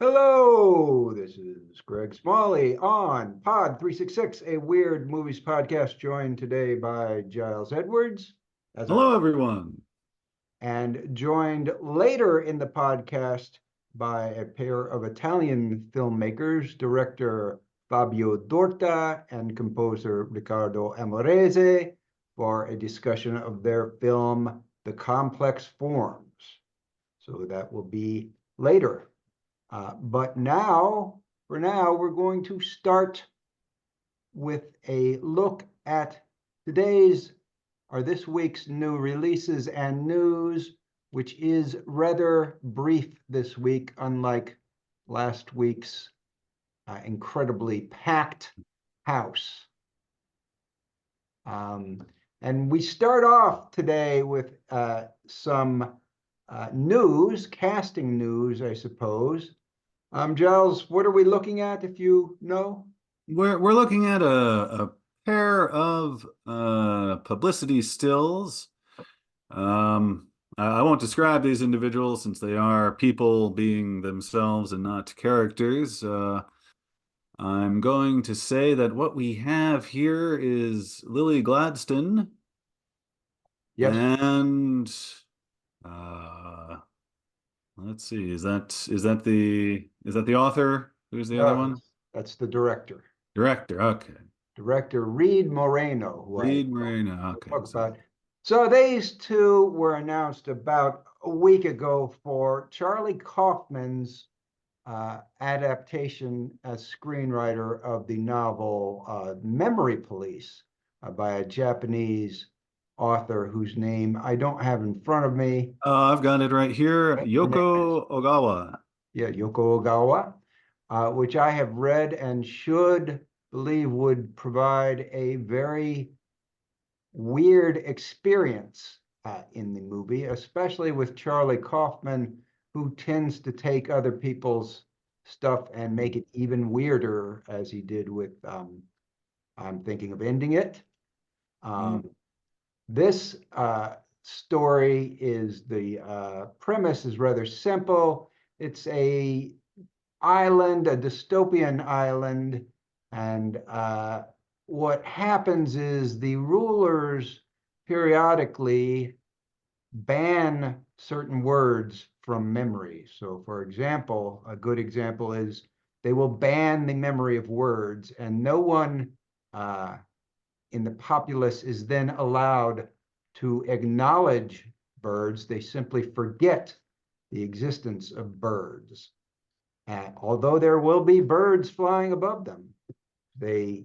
Hello, this is Greg Smalley on Pod 366, a weird movies podcast, joined today by Giles Edwards, as I Hello, everyone. and joined later in the podcast by a pair of Italian filmmakers, director Fabio Dorta and composer Riccardo Amorese, for a discussion of their film, The Complex Forms. So that will be later. But now, for now, we're going to start with a look at today's or this week's new releases and news, which is rather brief this week, unlike last week's incredibly packed house. And we start off today with some news, casting news, I suppose. Giles, what are we looking at, if you know? We're looking at a pair of publicity stills. I won't describe these individuals since they are people being themselves and not characters. I'm going to say that what we have here is Lily Gladstone Yes, and uh, let's see, is that the author? Who's the other no, one? that's the director. Director. Okay. Director Reed Moreno, who I Reed Marina. will Okay, talk so about. So these two were announced about a week ago for Charlie Kaufman's adaptation as screenwriter of the novel Memory Police by a Japanese author whose name I don't have in front of me. I've got it right here. Her name is, Yoko Ogawa. yeah, Yoko Ogawa, which I have read and should believe would provide a very weird experience in the movie, especially with Charlie Kaufman, who tends to take other people's stuff and make it even weirder, as he did with I'm Thinking of Ending It. Mm. Um, this story is the premise is rather simple. It's a island, a dystopian island, and what happens is the rulers periodically ban certain words from memory. So, for example, a good example is they will ban the memory of words, and no one uh, in the populace is then allowed to acknowledge birds. They simply forget the existence of birds. And although there will be birds flying above them, they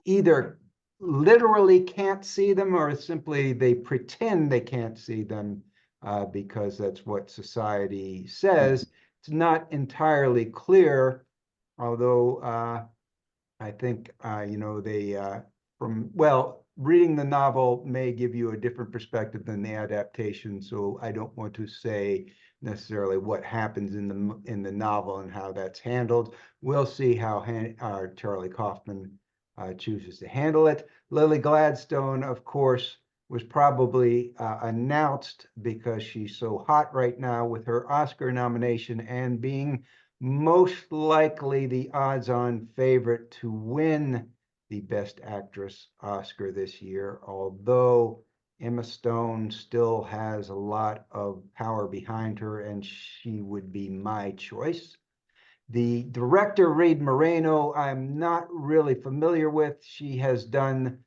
either literally can't see them or simply they pretend they can't see them because that's what society says. It's not entirely clear, although I think, they, reading the novel may give you a different perspective than the adaptation. So I don't want to say necessarily what happens in the novel and how that's handled. We'll see how Charlie Kaufman chooses to handle it. Lily Gladstone, of course, was probably announced because she's so hot right now with her Oscar nomination and being most likely the odds-on favorite to win the Best Actress Oscar this year, although Emma Stone still has a lot of power behind her, and she would be my choice. The director, Reed Moreno, I'm not really familiar with. She has done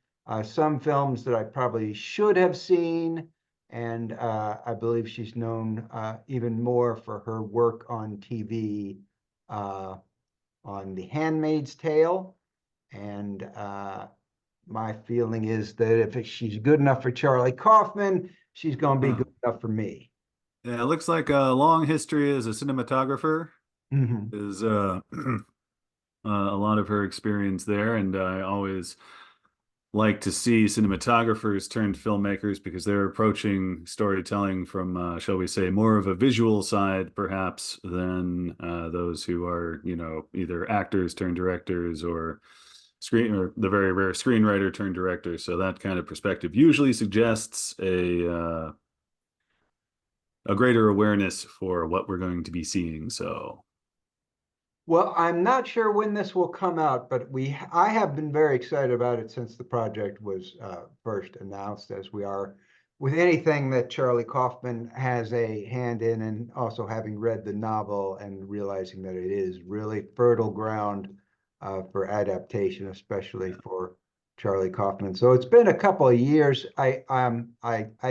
some films that I probably should have seen, and I believe she's known even more for her work on TV uh, on The Handmaid's Tale. And my feeling is that if she's good enough for Charlie Kaufman, she's going to be Huh. good enough for me. Yeah, it looks like a long history as a cinematographer Mhm. is a lot of her experience there, and I always like to see cinematographers turned filmmakers because they're approaching storytelling from, shall we say, more of a visual side, perhaps, than those who are, either actors turned directors or the very rare screenwriter turned director. So that kind of perspective usually suggests a greater awareness for what we're going to be seeing. So Well, I'm not sure when this will come out, but I have been very excited about it since the project was first announced, as we are with anything that Charlie Kaufman has a hand in, and also having read the novel and realizing that it is really fertile ground for adaptation, especially for Charlie Kaufman. So it's been a couple of years. I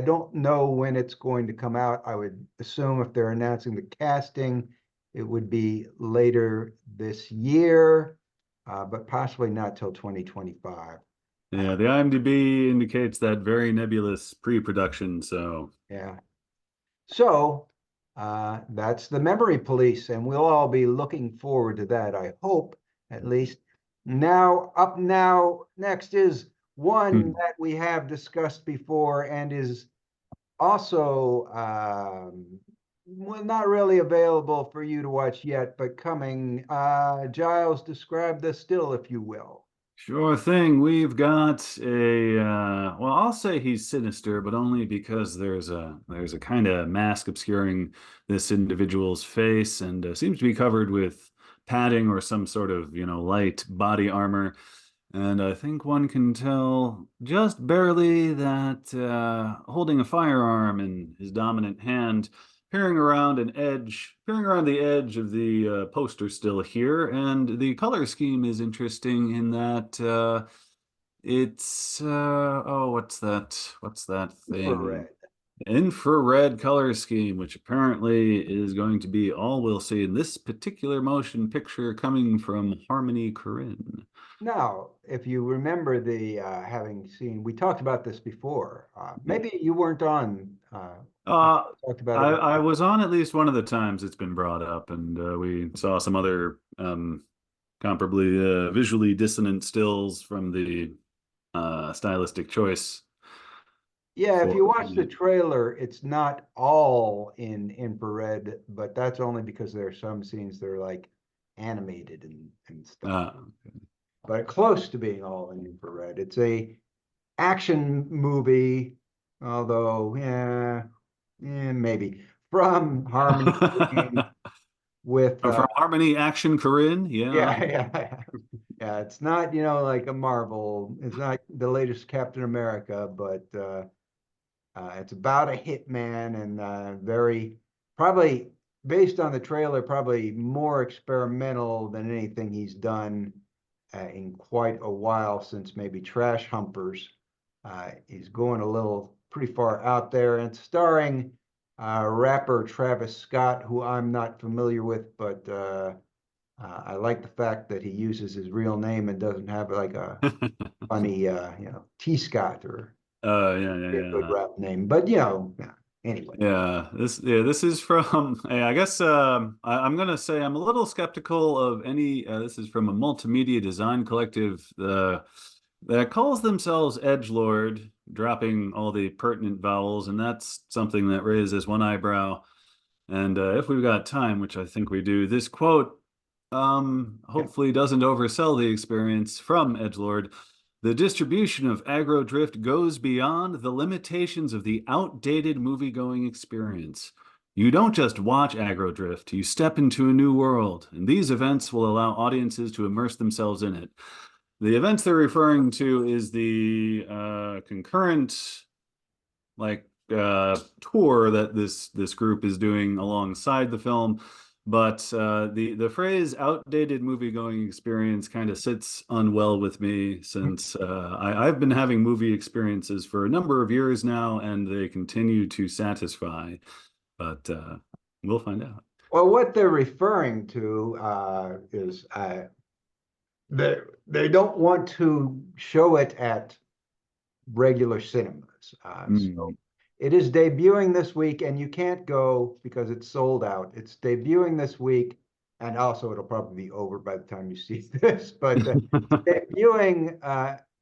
don't know when it's going to come out. I would assume if they're announcing the casting, it would be later this year, but possibly not till 2025. Yeah, the IMDb indicates that very nebulous pre-production, so Yeah. So that's the Memory Police, and we'll all be looking forward to that, I hope, at least. Now, next is one hmm. that we have discussed before and is also well, not really available for you to watch yet, but coming. Giles, describe the still, if you will. Sure thing. We've got a well, I'll say he's sinister, but only because there's a kind of mask obscuring this individual's face, and seems to be covered with padding or some sort of, light body armor. And I think one can tell just barely that holding a firearm in his dominant hand, peering around the edge of the poster still here. And the color scheme is interesting in that it's oh, what's that? What's that thing? Infrared. Infrared color scheme, which apparently is going to be all we'll see in this particular motion picture coming from Harmony Korine. Now, if you remember the having seen, we talked about this before. Maybe you weren't on. Uh, Talked about it I before. was on at least one of the times it's been brought up, and we saw some other comparably visually dissonant stills from the stylistic choice Yeah, if for. you watch the trailer, it's not all in infrared, but that's only because there are some scenes that are like animated and stuff. Uh, But close to being all in infrared. It's a action movie, although maybe from Harmony Korine with from Harmony Action Corinne, yeah. yeah, yeah, yeah. It's not, like a Marvel. It's not the latest Captain America, but it's about a hitman and very probably based on the trailer, probably more experimental than anything he's done in quite a while since maybe Trash Humpers. He's going a little pretty far out there and starring rapper Travis Scott, who I'm not familiar with, but I like the fact that he uses his real name and doesn't have like a funny, T. Scott or Yeah, yeah, a good yeah. rap name. But yeah, anyway. This is from I guess I'm gonna say I'm a little skeptical of any this is from a multimedia design collective that calls themselves Edgelord, dropping all the pertinent vowels, and that's something that raises one eyebrow. And if we've got time, which I think we do, this quote hopefully doesn't oversell the experience from Edgelord. The distribution of Aggro Drift goes beyond the limitations of the outdated movie-going experience. You don't just watch Aggro Drift, you step into a new world, and these events will allow audiences to immerse themselves in it. The events they're referring to is the concurrent tour that this group is doing alongside the film. But the phrase outdated movie going experience kind of sits unwell with me since I've been having movie experiences for a number of years now, and they continue to satisfy. But we'll find out. Well, what they're referring to is they don't want to show it at regular cinemas. So Mm. it is debuting this week, and you can't go because it's sold out. It's debuting this week, and also it'll probably be over by the time you see this. But debuting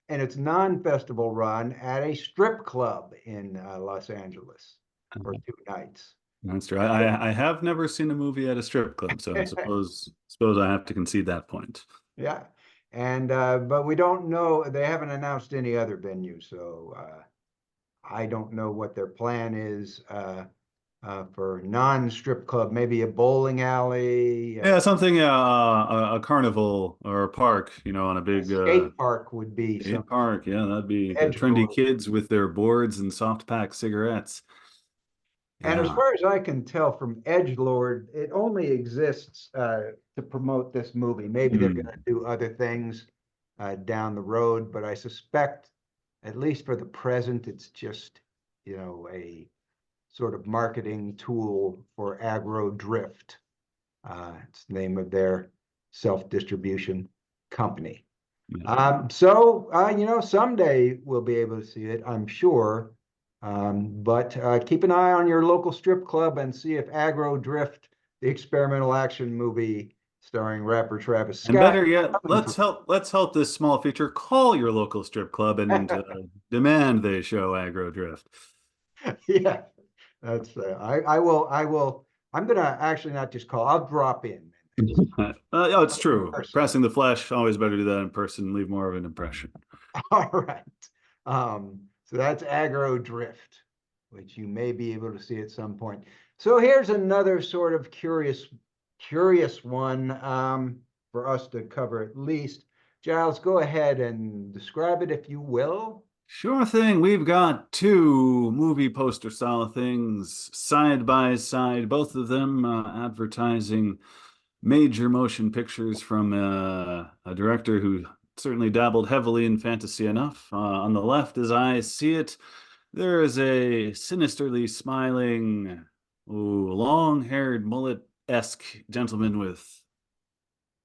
and its non-festival run at a strip club in Los Angeles for 2 nights. That's true. I have never seen a movie at a strip club, so suppose I have to concede that point. Yeah. And but we don't know, they haven't announced any other venue, so I don't know what their plan is. for non-strip club, maybe a bowling alley, Yeah, something a carnival or a park, on a a big skate park would be some skate park. Yeah, that'd be the trendy edgelord. kids with their boards and soft pack cigarettes. And as Yeah. far as I can tell from Edgelord, it only exists to promote this movie. Maybe they're going Hmm. to do other things down the road, but I suspect, at least for the present, it's just, a sort of marketing tool for Aggro Drift. It's the name of their self-distribution company. Yeah. Someday we'll be able to see it, I'm sure. But keep an eye on your local strip club and see if Aggro Drift, the experimental action movie starring rapper Travis And Scott, better yet, coming to let's help this small feature call your local strip club and demand they show Aggro Drift. yeah, that's I'm gonna actually not just call, I'll drop in Yeah, it's in true. person. Pressing the flesh, always better to do that in person, leave more of an impression. All right. So that's Aggro Drift, which you may be able to see at some point. So here's another sort of curious one for us to cover at least. Giles, go ahead and describe it if you will. Sure thing. We've got two movie poster style things side by side, both of them advertising major motion pictures from a director who certainly dabbled heavily in fantasy enough. On the left, as I see it, there is a sinisterly smiling, long-haired mullet-esque gentleman with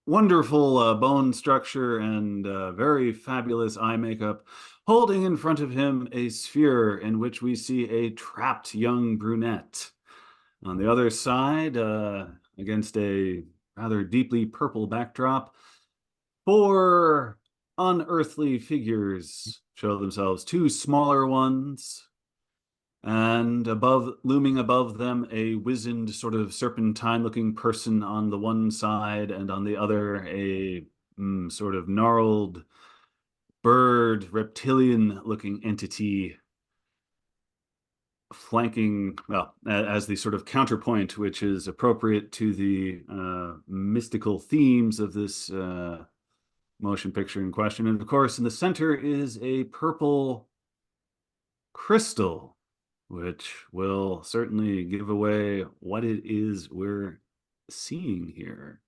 wonderful bone structure and very fabulous eye makeup, holding in front of him a sphere in which we see a trapped young brunette. On the other side, against a rather deeply purple backdrop, four unearthly figures show themselves, two smaller ones, and looming above them, a wizened sort of serpentine-looking person on the one side, and on the other, a sort of gnarled bird, reptilian-looking entity flanking, well, as the sort of counterpoint, which is appropriate to the mystical themes of this motion picture in question. And of course, in the center is a purple crystal, which will certainly give away what it is we're seeing here.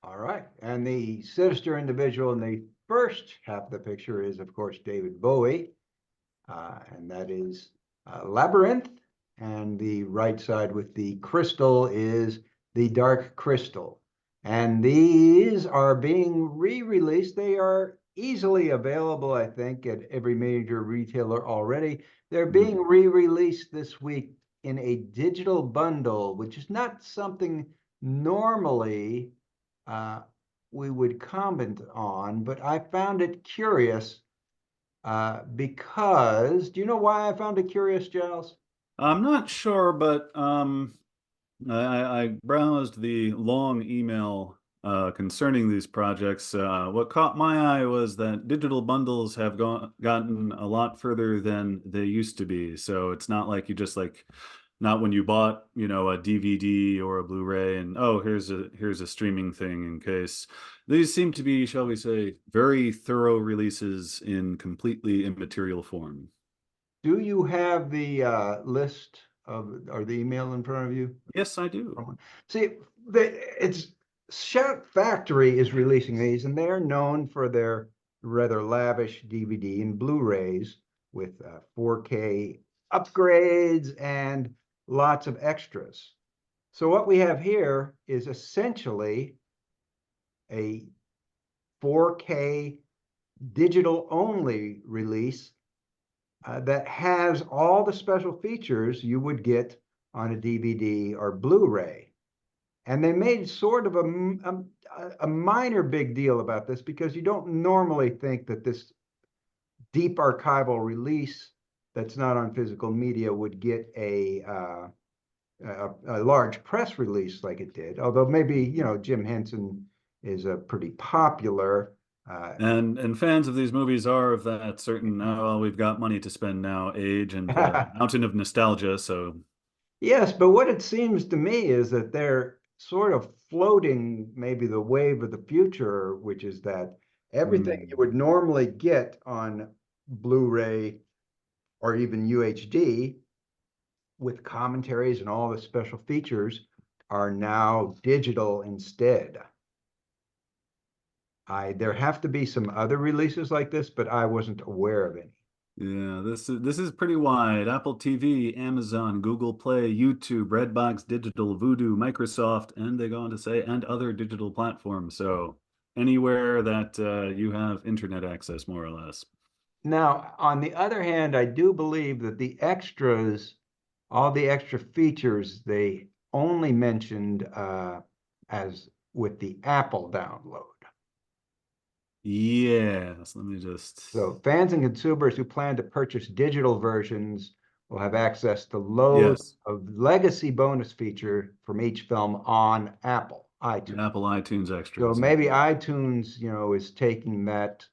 All right. And the sinister individual in the first half of the picture is, of course, David Bowie. And that is Labyrinth. And the right side with the crystal is the Dark Crystal. And these are being re-released. They are easily available, I think, at every major retailer already. They're being re-released this week in a digital bundle, which is not something normally uh, we would comment on, but I found it curious because, do you know why I found it curious, Giles? I'm not sure, but I browsed the long email concerning these projects. What caught my eye was that digital bundles have gotten a lot further than they used to be. So it's not like you just not when you bought, a DVD or a Blu-ray and oh, here's a streaming thing in case. These seem to be, shall we say, very thorough releases in completely immaterial form. Do you have the list of or the email in front of you? Yes, I do. See, it's Shout Factory is releasing these, and they are known for their rather lavish DVD and Blu-rays with 4K upgrades and lots of extras. So what we have here is essentially a 4K digital only release that has all the special features you would get on a DVD or Blu-ray. And they made sort of a minor big deal about this because you don't normally think that this deep archival release that's not on physical media would get a large press release like it did. Although maybe, Jim Henson is a pretty popular. And fans of these movies are of that certain, oh, well, we've got money to spend now age and mountain of nostalgia. So Yes, but what it seems to me is that they're sort of floating maybe the wave of the future, which is that everything you Hmm. would normally get on Blu-ray or even UHD with commentaries and all the special features are now digital instead. There have to be some other releases like this, but I wasn't aware of any. Yeah, this is pretty wide. Apple TV, Amazon, Google Play, YouTube, Redbox Digital, Vudu, Microsoft, and they go on to say, and other digital platforms. So anywhere that you have internet access, more or less. Now, on the other hand, I do believe that the extras, all the extra features, they only mentioned as with the Apple download. Yes, let me just. So fans and consumers who plan to purchase digital versions will have access to loads Yes, of legacy bonus feature from each film on Apple iTunes. Apple iTunes So extras. maybe iTunes, is taking that,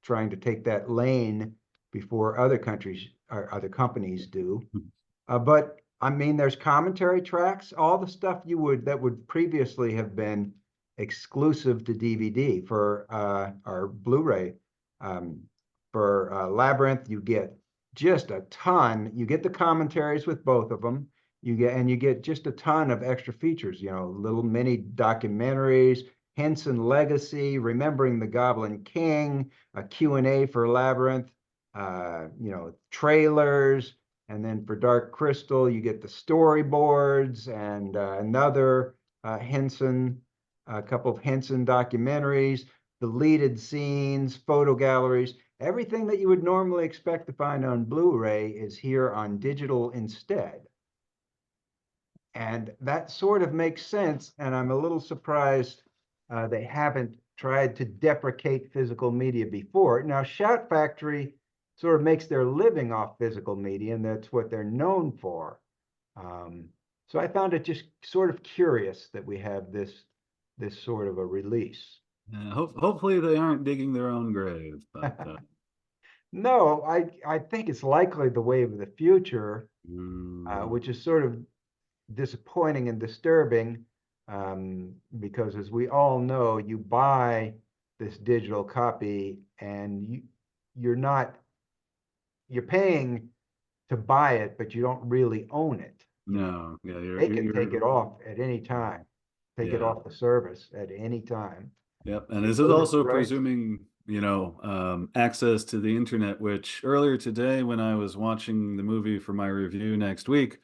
trying to take that lane before other countries or other companies do. But I mean, there's commentary tracks, all the stuff that would previously have been exclusive to DVD for or Blu-ray. Um, for Labyrinth, you get just a ton. You get the commentaries with both of them. You get just a ton of extra features. Little mini documentaries, Henson Legacy, Remembering the Goblin King, a Q&A for Labyrinth, trailers. And then for Dark Crystal, you get the storyboards and another Henson, a couple of Henson documentaries, deleted scenes, photo galleries. Everything that you would normally expect to find on Blu-ray is here on digital instead. And that sort of makes sense. And I'm a little surprised they haven't tried to deprecate physical media before. Now, Shout Factory sort of makes their living off physical media, and that's what they're known for. Um, so I found it just sort of curious that we have this sort of a release. Hopefully they aren't digging their own grave, but No, I think it's likely the wave of the future, mm, which is sort of disappointing and disturbing because, as we all know, you buy this digital copy and you're not you're paying to buy it, but you don't really own it. no, yeah, They can take it off at any time, take it yeah. off the service at any time. Yep. And You this is lose the also rights. presuming, access to the internet, which earlier today, when I was watching the movie for my review next week,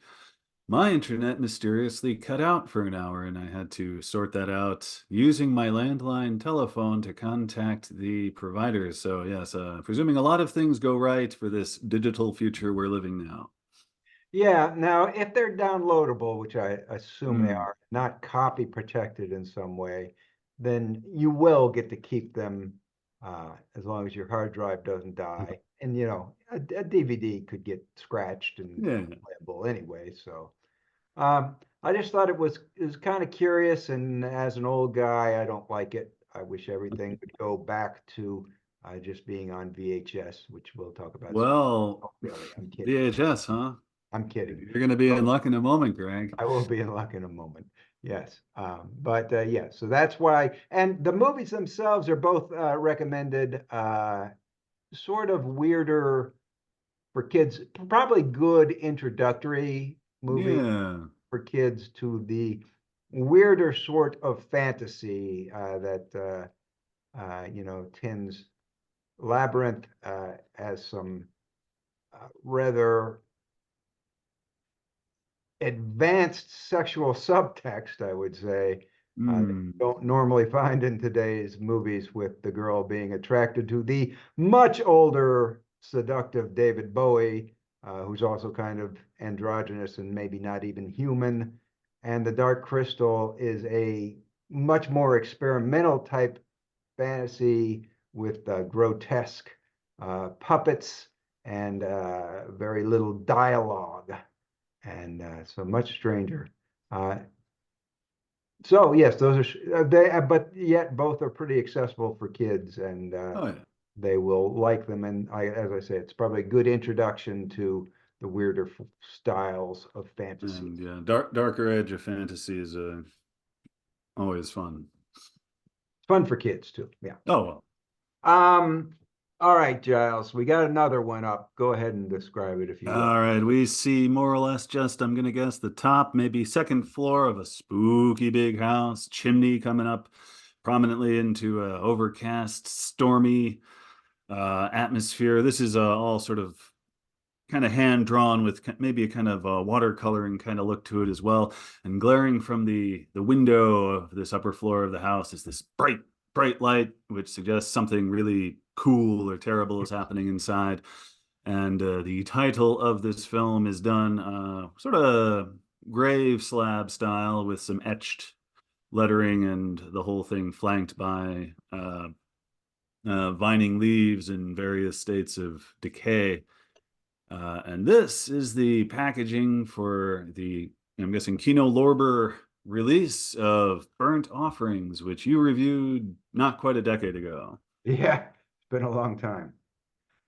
my internet mysteriously cut out for an hour, and I had to sort that out using my landline telephone to contact the providers. So, yes, presuming a lot of things go right for this digital future we're living now. Yeah, now if they're downloadable, which I assume they Hmm. are, not copy protected in some way, then you will get to keep them as long as your hard drive doesn't die. And a DVD could get scratched and Yeah. unplayable anyway. So I just thought it was kind of curious, and as an old guy, I don't like it. I wish everything would go back to just being on VHS, which we'll talk about soon. Well, Oh, really, I'm kidding. VHS, huh? I'm kidding. You're going to be in Well, luck in a moment, Greg. I will be in luck in a moment. Yes. But yeah, so that's why. And the movies themselves are both recommended, sort of weirder for kids, probably good introductory movie Yeah. for kids to the weirder sort of fantasy that tends. Labyrinth has some rather advanced sexual subtext, I would say, that Hmm. you don't normally find in today's movies, with the girl being attracted to the much older, seductive David Bowie, who's also kind of androgynous and maybe not even human. And The Dark Crystal is a much more experimental type fantasy with grotesque puppets and very little dialogue, and so much stranger. Uh, so yes, those are they, but yet both are pretty accessible for kids, and Oh, yeah. they will like them. And as I say, it's probably a good introduction to weirder styles of fantasy. And yeah, darker edge of fantasy is always fun. Fun for kids too. Yeah. Oh well. Um, all right, Giles, we got another one up. Go ahead and describe it if you will. All right, we see more or less just, I'm gonna guess, the top, maybe second floor of a spooky big house, chimney coming up prominently into a overcast, stormy atmosphere. This is all sort of kind of hand drawn with maybe a kind of watercoloring kind of look to it as well. And glaring from the window of this upper floor of the house is this bright light, which suggests something really cool or terrible is happening inside. And the title of this film is done sort of grave slab style with some etched lettering, and the whole thing flanked by vining leaves in various states of decay. And this is the packaging for the, I'm guessing, Kino Lorber release of Burnt Offerings, which you reviewed not quite a decade ago. Yeah, it's been a long time.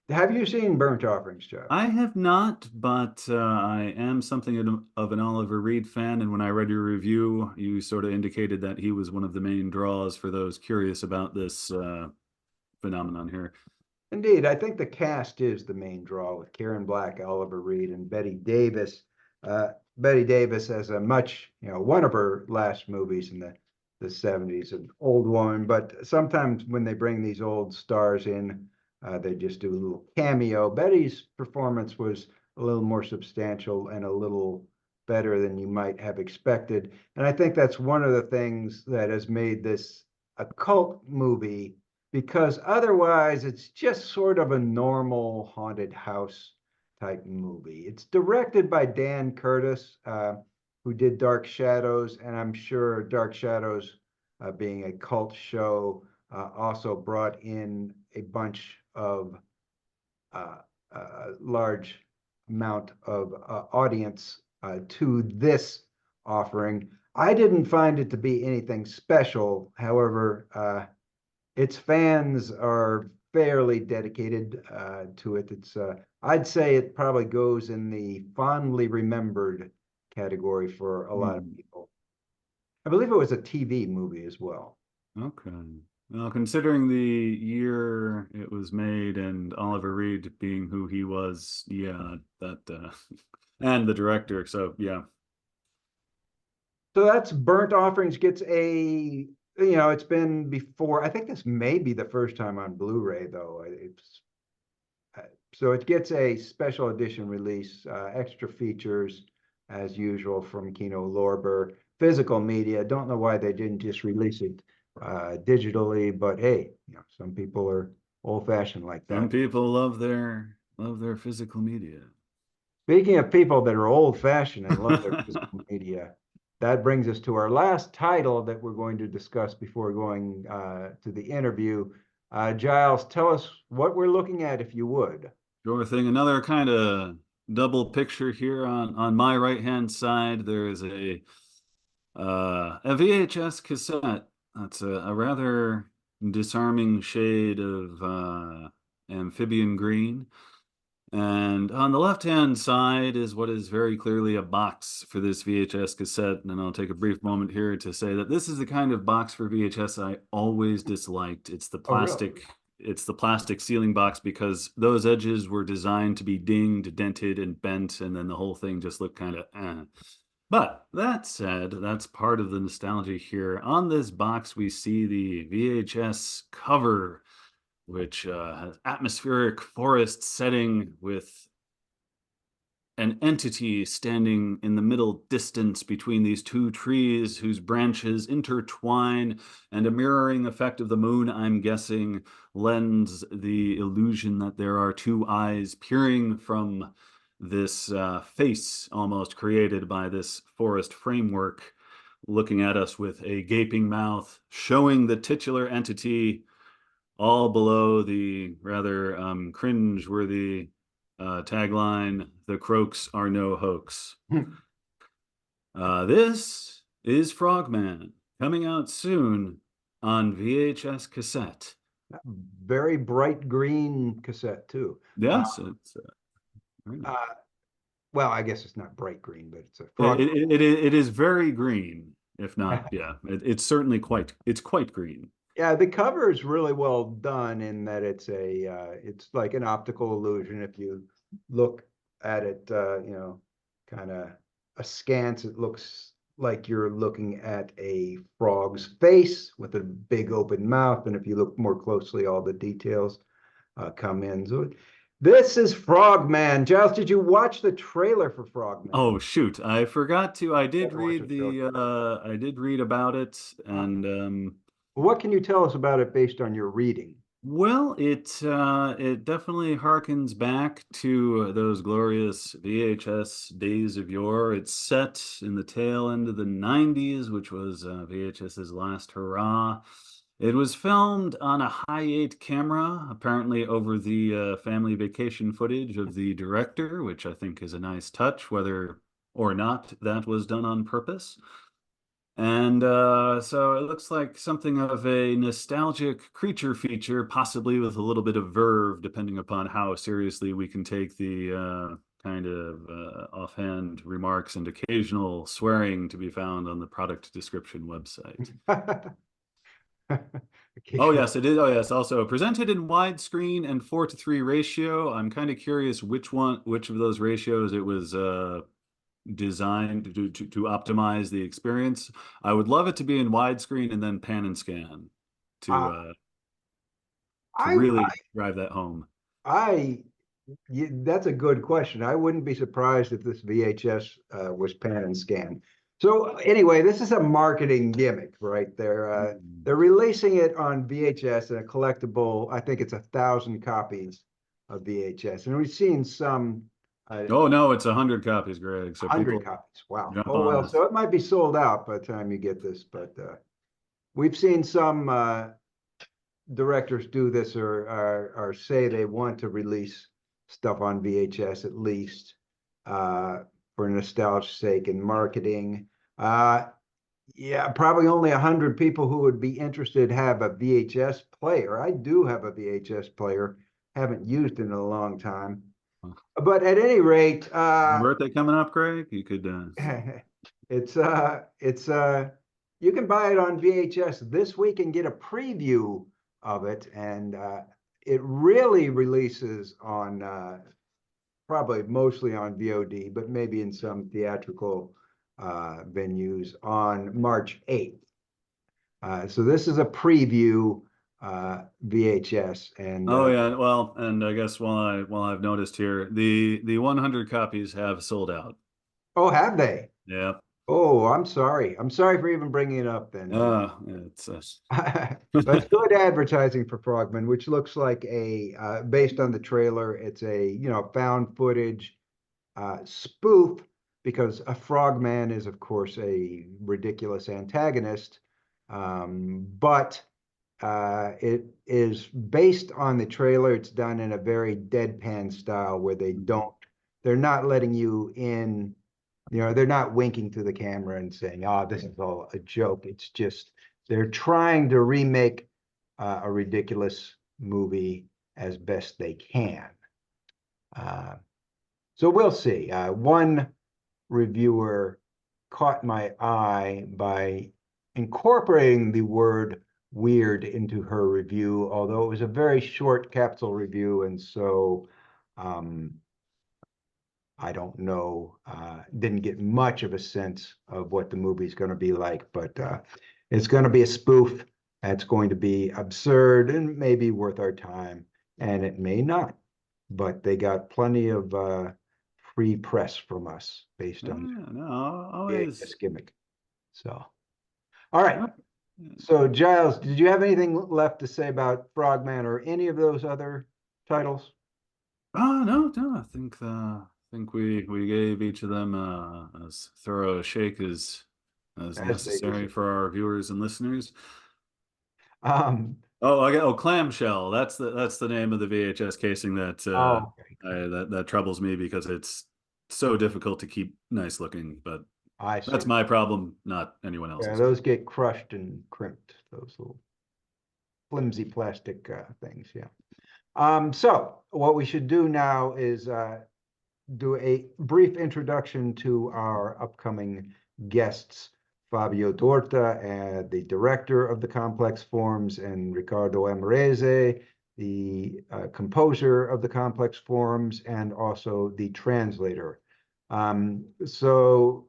Have you seen Burnt Offerings, Giles? I have not, but I am something of an Oliver Reed fan. And when I read your review, you sort of indicated that he was one of the main draws for those curious about this phenomenon here. Indeed, I think the cast is the main draw with Karen Black, Oliver Reed, and Betty Davis. Betty Davis as a much, one of her last movies in the 70s, an old woman, but sometimes when they bring these old stars in, they just do a little cameo. Betty's performance was a little more substantial and a little better than you might have expected. And I think that's one of the things that has made this a cult movie, because otherwise it's just sort of a normal haunted house type movie. It's directed by Dan Curtis, who did Dark Shadows, and I'm sure Dark Shadows, being a cult show, also brought in a bunch of large amount of audience to this offering. I didn't find it to be anything special. However, its fans are fairly dedicated to it. I'd say it probably goes in the fondly remembered category for a lot of people. I believe it was a TV movie as well. Okay. Well, considering the year it was made and Oliver Reed being who he was, yeah, that and the director, so yeah. So that's Burnt Offerings gets a, it's been before. I think this may be the first time on Blu-ray though. So it gets a special edition release, extra features as usual from Kino Lorber, physical media. Don't know why they didn't just release it digitally, but hey, some people are old-fashioned like that. Some people love their physical media. Speaking of people that are old-fashioned and love their physical media, that brings us to our last title that we're going to discuss before going to the interview. Giles, tell us what we're looking at, if you would. Sure thing. Another kind of double picture here on my right-hand side. There is a VHS cassette. That's a rather disarming shade of amphibian green. And on the left-hand side is what is very clearly a box for this VHS cassette. And I'll take a brief moment here to say that this is the kind of box for VHS I always disliked. It's the plastic. Oh, really? It's the plastic sealing box, because those edges were designed to be dinged, dented, and bent, and then the whole thing just looked kind of But that said, that's part of the nostalgia here. On this box, we see the VHS cover, which has atmospheric forest setting with an entity standing in the middle distance between these two trees whose branches intertwine, and a mirroring effect of the moon, I'm guessing, lends the illusion that there are two eyes peering from this face almost created by this forest framework, looking at us with a gaping mouth, showing the titular entity all below the rather cringe-worthy tagline, "The Croaks are no hoax." This is Frogman, coming out soon on VHS cassette. Very bright green cassette too. Yes, it's very nice. well, I guess it's not bright green, but it's a It, frog. it is very green, if not, yeah. It's certainly quite green. Yeah, the cover is really well done in that it's like an optical illusion. If you look at it, kind of askance, it looks like you're looking at a frog's face with a big open mouth. And if you look more closely, all the details come in. So this is Frogman. Giles, did you watch the trailer for Frogman? Oh shoot, I forgot to. I You did have to watch read the trailer. I did read about it, Uh, and what can you tell us about it based on your reading? well, it definitely harkens back to those glorious VHS days of yore. It's set in the tail end of the 90s, which was VHS's last hurrah. It was filmed on a high-8 camera, apparently over the family vacation footage of the director, which I think is a nice touch, whether or not that was done on purpose. And so it looks like something of a nostalgic creature feature, possibly with a little bit of verve, depending upon how seriously we can take the kind of offhand remarks and occasional swearing to be found on the product description website. Oh Occasional. yes, it is. Oh yes, also presented in widescreen and 4:3 ratio. I'm kind of curious which of those ratios it was designed to optimize the experience. I would love it to be in widescreen and then pan and scan Uh, to I, really drive that home. I, that's a good question. I wouldn't be surprised if this VHS was pan and scan. So anyway, this is a marketing gimmick, right? Mm. They're releasing it on VHS and a collectible. I think it's 1,000 copies of VHS, and we've seen some Oh no, it's 100 copies, Greg. So 100 people copies. Wow. jump Oh on well, this. so it might be sold out by the time you get this, but we've seen some directors do this or say they want to release stuff on VHS at least for nostalgia's sake and marketing. Uh, yeah, probably only 100 people who would be interested have a VHS player. I do have a VHS player, haven't used it in a long time. But at any rate, Your birthday coming up, Greg? You could it's you can buy it on VHS this week and get a preview of it, and it really releases on probably mostly on VOD, but maybe in some theatrical venues on March 8th. So this is a preview VHS, and Oh yeah, well, and I guess while I've noticed here, the 100 copies have sold out. oh, have they? Yeah. Oh, I'm sorry. I'm sorry for even bringing it up then. It's That's good advertising for Frogman, which looks like based on the trailer, it's a, found footage spoof because a Frogman is, of course, a ridiculous antagonist. But it is based on the trailer. It's done in a very deadpan style where they're not letting you in, they're not winking to the camera and saying, oh, this is all a joke. It's just they're trying to remake a ridiculous movie as best they can. Uh, so we'll see. One reviewer caught my eye by incorporating the word weird into her review, although it was a very short capsule review, and so um, I don't know, didn't get much of a sense of what the movie's going to be like, but it's going to be a spoof. That's going to be absurd and maybe worth our time, and it may not. But they got plenty of free press from us based yeah, on no, the VHS always. gimmick. So, all right. Yeah. So, Giles, did you have anything left to say about Frogman or any of those other titles? Oh no, no. I think we gave each of them as thorough a shake as As they necessary deserve. for our viewers and listeners. Um, Oh, I get clamshell. That's the name of the VHS casing oh, okay. that troubles me because it's so difficult to keep nice looking. But I that's see. my problem, not anyone Yeah, else's. those get crushed and crimped, those little flimsy plastic things. Yeah. So what we should do now is do a brief introduction to our upcoming guests, Fabio Dorta, the director of the complex forms, and Riccardo Amorese, the composer of the complex forms, and also the translator. So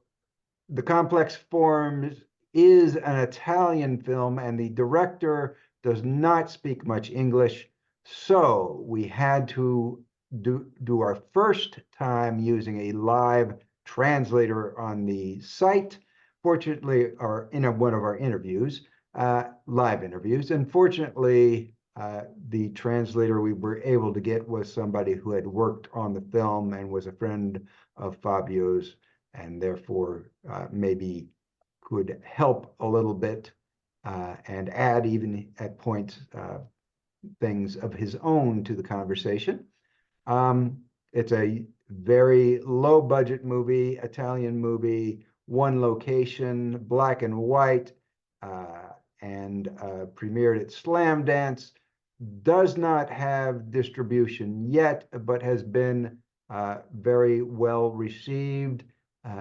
the complex forms is an Italian film, and the director does not speak much English. So we had to do our first time using a live translator on the site. Fortunately, or in one of our interviews, live interviews, and fortunately, the translator we were able to get was somebody who had worked on the film and was a friend of Fabio's, and therefore maybe could help a little bit and add even at points things of his own to the conversation. It's a very low budget movie, Italian movie, one location, black and white, and premiered at Slam Dance. Does not have distribution yet, but has been very well received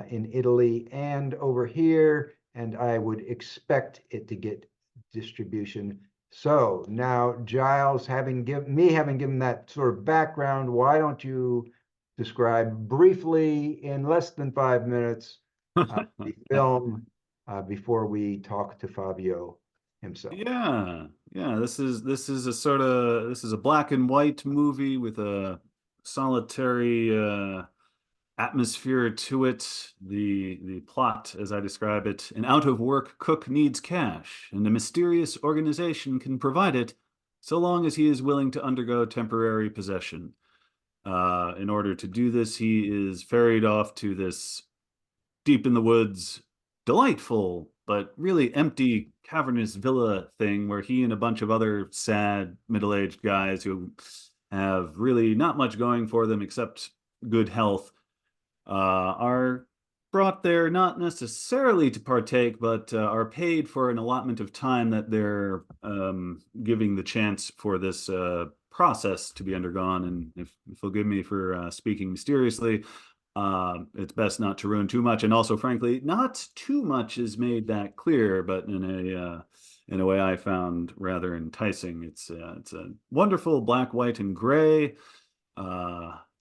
in Italy and over here, and I would expect it to get distribution. So now, Giles, having given that sort of background, why don't you describe briefly, in less than 5 minutes, the film before we talk to Fabio himself? Yeah, yeah. This is a black and white movie with a solitary atmosphere to it. The plot, as I describe it: an out-of-work cook needs cash, and a mysterious organization can provide it, so long as he is willing to undergo temporary possession. In order to do this, he is ferried off to this deep in the woods, delightful but really empty cavernous villa thing where he and a bunch of other sad middle-aged guys who have really not much going for them except good health are brought there not necessarily to partake, but are paid for an allotment of time that they're giving the chance for this process to be undergone. And if forgive me for speaking mysteriously, it's best not to ruin too much. And also, frankly, not too much is made that clear, but in a way I found rather enticing. It's a wonderful black, white, and gray.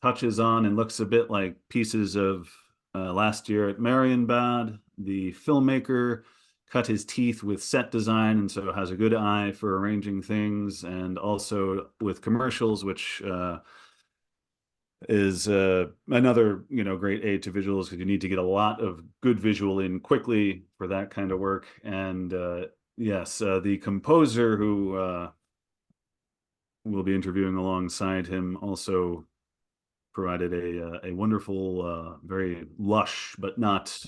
Touches on and looks a bit like pieces of last year at Marienbad. The filmmaker cut his teeth with set design, and so has a good eye for arranging things, and also with commercials, which is another great aid to visuals, because you need to get a lot of good visual in quickly for that kind of work. And yes, the composer who we'll be interviewing alongside him also provided a wonderful, very lush but not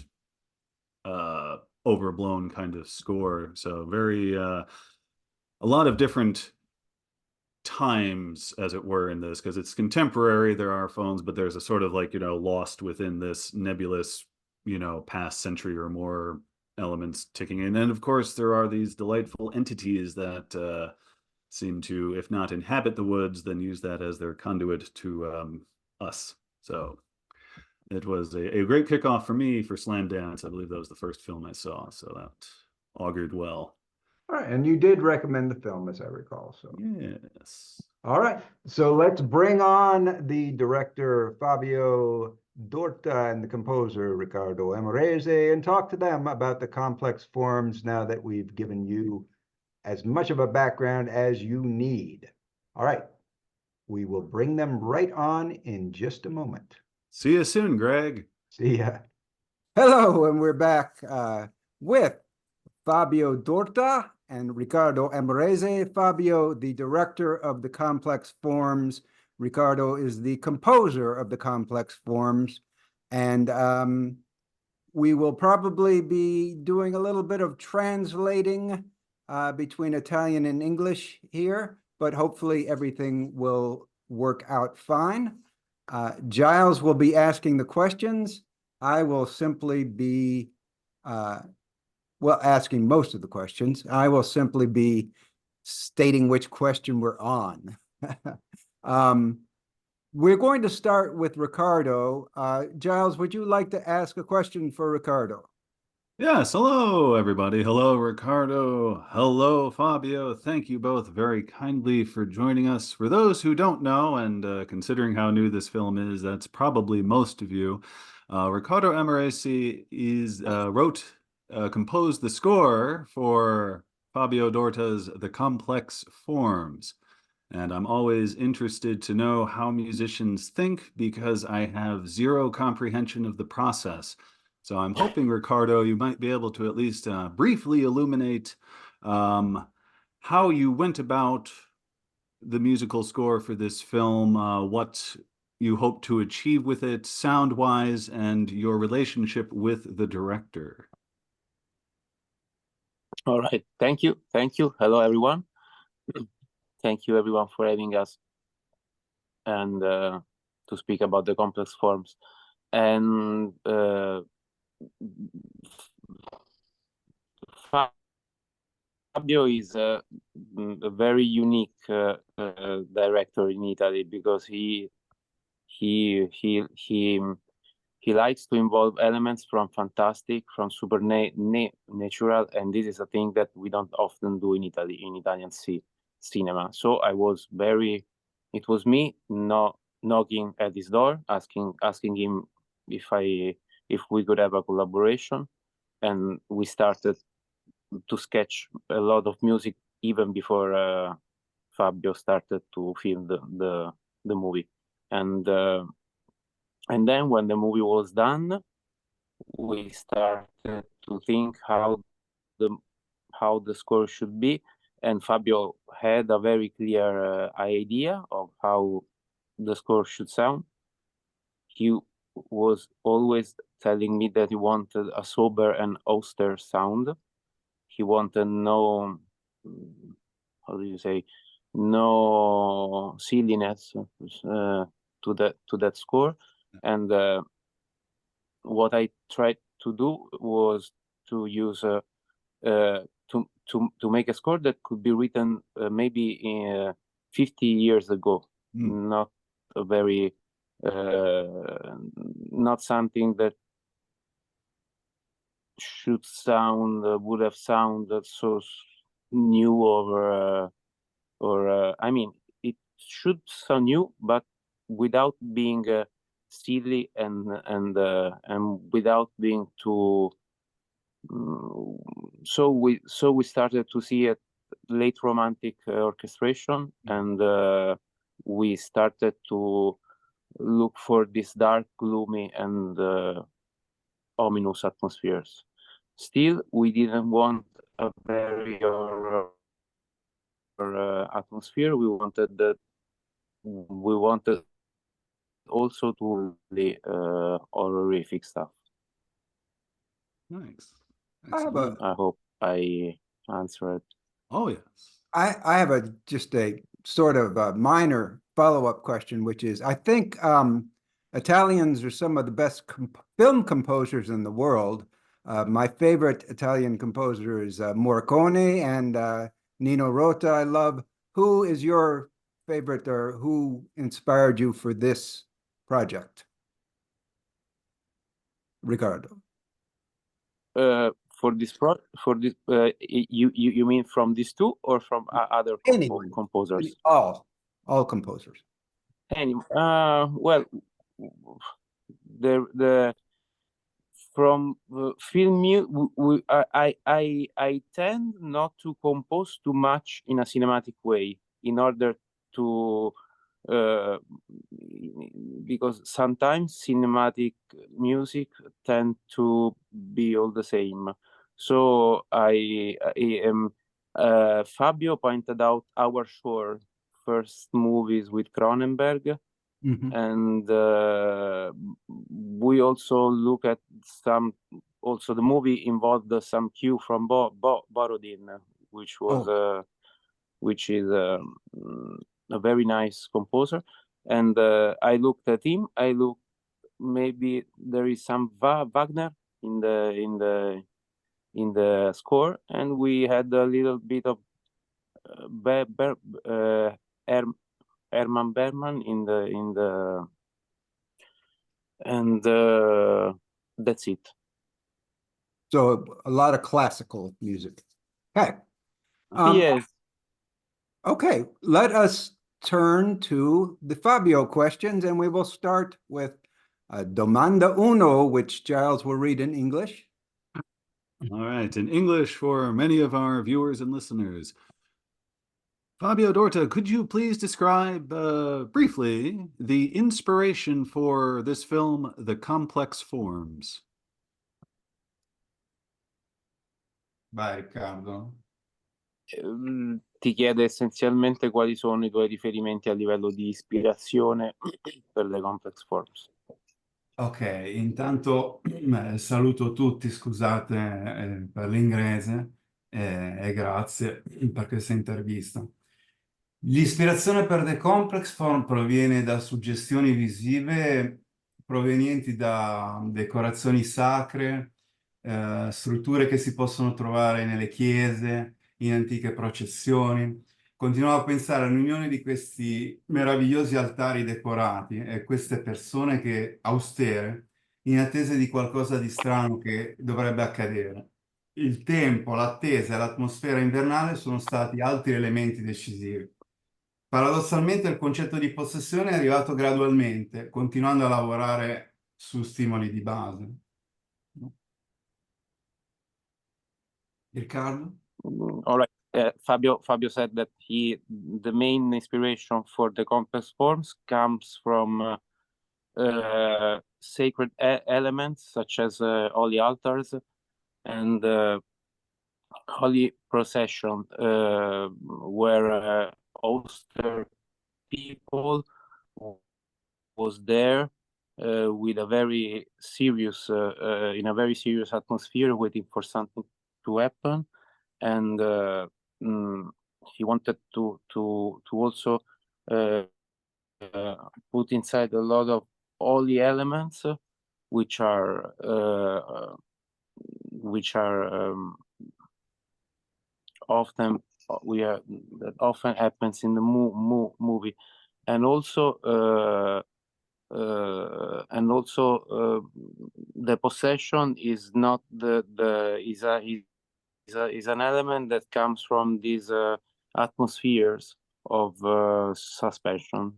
overblown kind of score. So very a lot of different times, as it were, in this, because it's contemporary. There are phones, but there's a sort of like lost within this nebulous past century or more elements ticking in. And of course there are these delightful entities that seem to, if not inhabit the woods, then use that as their conduit to us. So it was a great kickoff for me for Slam Dance. I believe that was the first film I saw, so that augured well. All right, and you did recommend the film, as I recall. So yes. All right, so let's bring on the director Fabio Dorta and the composer Riccardo Amorese and talk to them about the complex forms now that we've given you as much of a background as you need. All right, we will bring them right on in just a moment. See you soon, Greg. See ya. Hello, and we're back with Fabio Dorta and Riccardo Amorese. Fabio, the director of the complex forms. Riccardo is the composer of the complex forms. And we will probably be doing a little bit of translating between Italian and English here, but hopefully everything will work out fine. Giles will be asking the questions. I will simply be, asking most of the questions. I will simply be stating which question we're on. We're going to start with Riccardo. Giles, would you like to ask a question for Riccardo? Yes, hello everybody. Hello, Riccardo. Hello, Fabio. Thank you both very kindly for joining us. For those who don't know, and considering how new this film is, that's probably most of you. Riccardo Amorese composed the score for Fabio Dorta's The Complex Forms. And I'm always interested to know how musicians think because I have zero comprehension of the process. So I'm hoping, Riccardo, you might be able to at least briefly illuminate how you went about the musical score for this film, what you hope to achieve with it sound-wise, and your relationship with the director. All right. Thank you. Thank you. Hello, everyone. Thank you, everyone, for having us and to speak about the complex forms. And Fabio is a very unique director in Italy because he likes to involve elements from fantastic, from supernatural, and this is a thing that we don't often do in Italy, in Italian cinema. So it was me knocking at his door, asking him if we could have a collaboration, and we started to sketch a lot of music even before Fabio started to film the movie, and then when the movie was done, we started to think how the score should be, and Fabio had a very clear idea of how the score should sound. He was always telling me that he wanted a sober and austere sound. He wanted no, how do you say, no silliness to that score. And what I tried to do was to use to make a score that could be written maybe 50 years ago, not a very not something that would have sounded so new or I mean, it should sound new, but without being silly and without being too. So we started to see a late romantic orchestration, and we started to look for this dark, gloomy, and ominous atmospheres. Still, we didn't want a very horror atmosphere. We wanted also to the horrific stuff. Nice. I hope I answered. Oh, yes. I have just a sort of a minor follow-up question, which is, I think Italians are some of the best film composers in the world. My favorite Italian composer is Morricone, and Nino Rota I love. Who is your favorite, or who inspired you for this project? Riccardo. For this you mean from these two or from other composers? All composers. Well, the from film I tend not to compose too much in a cinematic way in order to because sometimes cinematic music tend to be all the same. So I am Fabio pointed out our first movies with Cronenberg. And we also look at also the movie involved some cue from Borodin, which was which is a very nice composer. And I looked at him. I looked, maybe there is some Wagner in the score, and we had a little bit of Herman Berman and that's it. So a lot of classical music. Okay. Yes. Okay, let us turn to the Fabio questions, and we will start with Domanda Uno, which Giles will read in English. All right, in English for many of our viewers and listeners. Fabio Dorta, could you please describe briefly the inspiration for this film, The Complex Forms? Vai, Riccardo. Ti chiede essenzialmente quali sono i tuoi riferimenti a livello di ispirazione per le complex forms. Ok, intanto saluto tutti, scusate per l'inglese e grazie per questa intervista. L'ispirazione per The Complex Form proviene da suggestioni visive provenienti da decorazioni sacre, strutture che si possono trovare nelle chiese, in antiche processioni. Continuavo a pensare all'unione di questi meravigliosi altari decorati e queste persone austere, in attesa di qualcosa di strano che dovrebbe accadere. Il tempo, l'attesa e l'atmosfera invernale sono stati altri elementi decisivi. Paradossalmente il concetto di possessione è arrivato gradualmente, continuando a lavorare su stimoli di base. Riccardo? All right. Fabio said that the main inspiration for the complex forms comes from sacred elements such as holy altars and holy procession, where austere people was there with a very serious, in a very serious atmosphere, waiting for something to happen, and he wanted to also put inside a lot of holy elements, which are often that often happens in the movie, and also the possession is not is an element that comes from these atmospheres of suspension.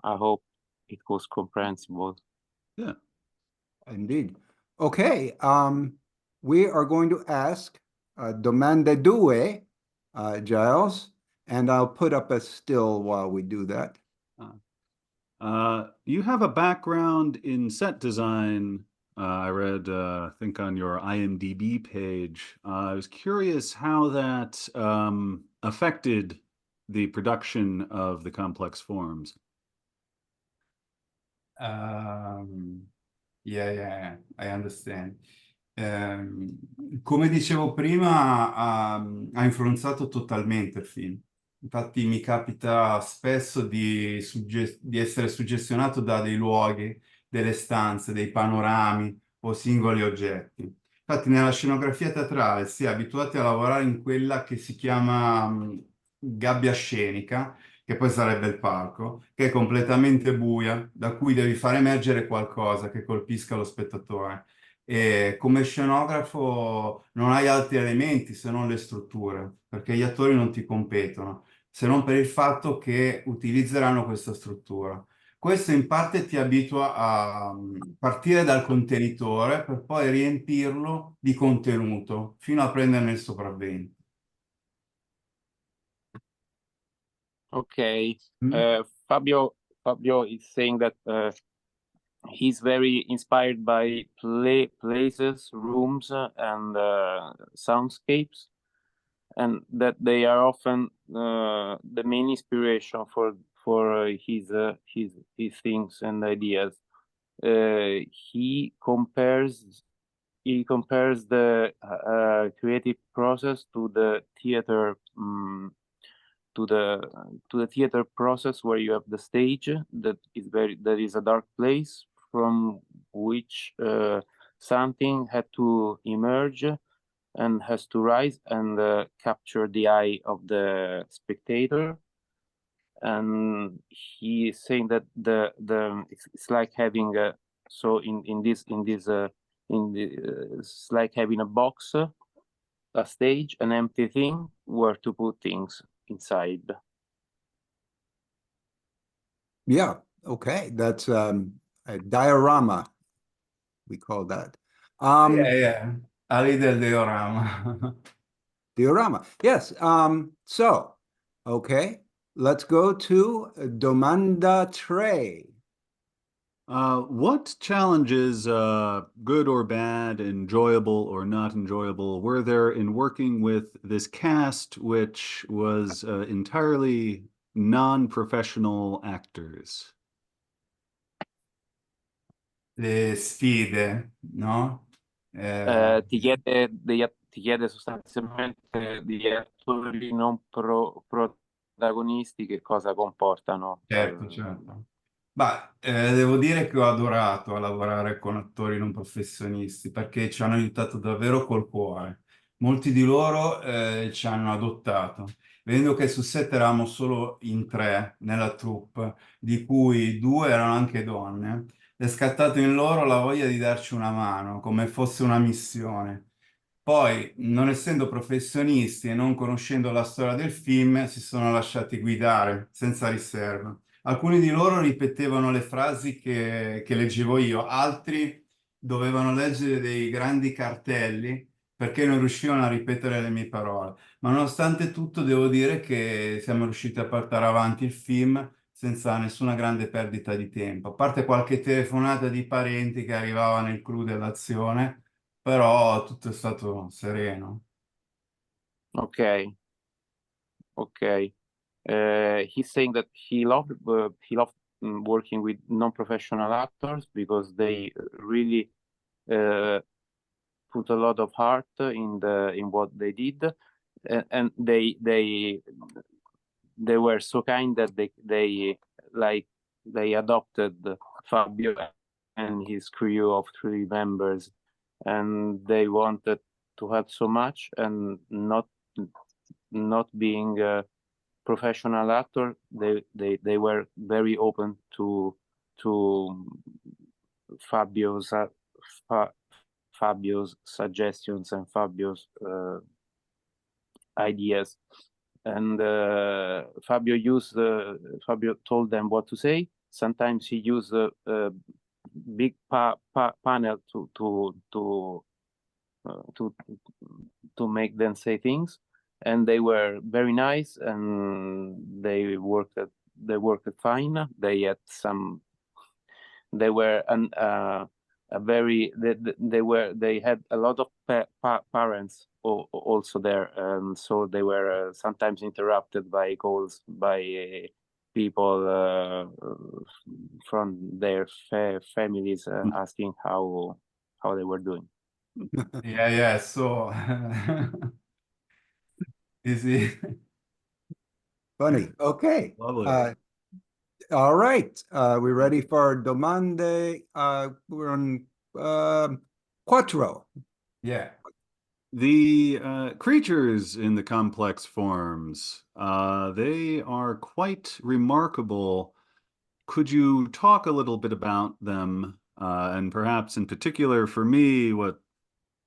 I hope it was comprehensible. Yeah. Indeed. Okay, we are going to ask Domanda Due, Giles, and I'll put up a still while we do that. You have a background in set design. I read, I think on your IMDb page. I was curious how that affected the production of The Complex Forms. Yeah, I understand. Come dicevo prima, ha influenzato totalmente il film. Infatti mi capita spesso di essere suggestionato da dei luoghi, delle stanze, dei panorami o singoli oggetti. Infatti nella scenografia teatrale si è abituati a lavorare in quella che si chiama gabbia scenica, che poi sarebbe il palco, che è completamente buia, da cui devi far emergere qualcosa che colpisca lo spettatore. E come scenografo non hai altri elementi se non le strutture, perché gli attori non ti competono, se non per il fatto che utilizzeranno questa struttura. Questo in parte ti abitua a partire dal contenitore per poi riempirlo di contenuto fino a prenderne il sopravvento. Okay. Fabio is saying that he's very inspired by places, rooms, and soundscapes, and that they are often the main inspiration for his things and ideas. He compares the creative process to the theater. To the theater process, where you have the stage that is a dark place from which something had to emerge and has to rise and capture the eye of the spectator, and he is saying that it's like having so it's like having a box, a stage, an empty thing where to put things inside. Yeah, okay. That's a diorama, we call that. Yeah. Ali del diorama. Diorama. Yes. So, okay, let's go to Domanda Tre. What challenges, good or bad, enjoyable or not enjoyable, were there in working with this cast, which was entirely non-professional actors? Le sfide, no? Ti chiede sostanzialmente degli attori non protagonisti che cosa comportano. Certo, certo. Ma devo dire che ho adorato lavorare con attori non professionisti perché ci hanno aiutato davvero col cuore. Molti di loro ci hanno adottato. Vedendo che su set eravamo solo in 3 nella troupe, di cui 2 erano anche donne, è scattato in loro la voglia di darci una mano, come fosse una missione. Poi, non essendo professionisti e non conoscendo la storia del film, si sono lasciati guidare senza riserva. Alcuni di loro ripetevano le frasi che leggevo io, altri dovevano leggere dei grandi cartelli perché non riuscivano a ripetere le mie parole. Ma nonostante tutto, devo dire che siamo riusciti a portare avanti il film senza nessuna grande perdita di tempo, a parte qualche telefonata di parenti che arrivavano nel clou dell'azione, però tutto è stato sereno. Okay. He's saying that he loved working with non-professional actors because they really put a lot of heart in what they did, and they were so kind that they adopted Fabio and his crew of 3 members, and they wanted to help so much, and not being a professional actor, they were very open to Fabio's Fabio's suggestions and Fabio's ideas, and Fabio told them what to say. Sometimes he used a big panel to make them say things, and they were very nice, and they worked fine. They had some. They were they had a lot of parents also there, and so they were sometimes interrupted by calls by people from their families asking how they were doing. Yeah, so easy. Funny. Okay. Lovely. All right. We ready for domande? We're on quattro. Yeah. The creatures in the complex forms, they are quite remarkable. Could you talk a little bit about them? And perhaps in particular for me, what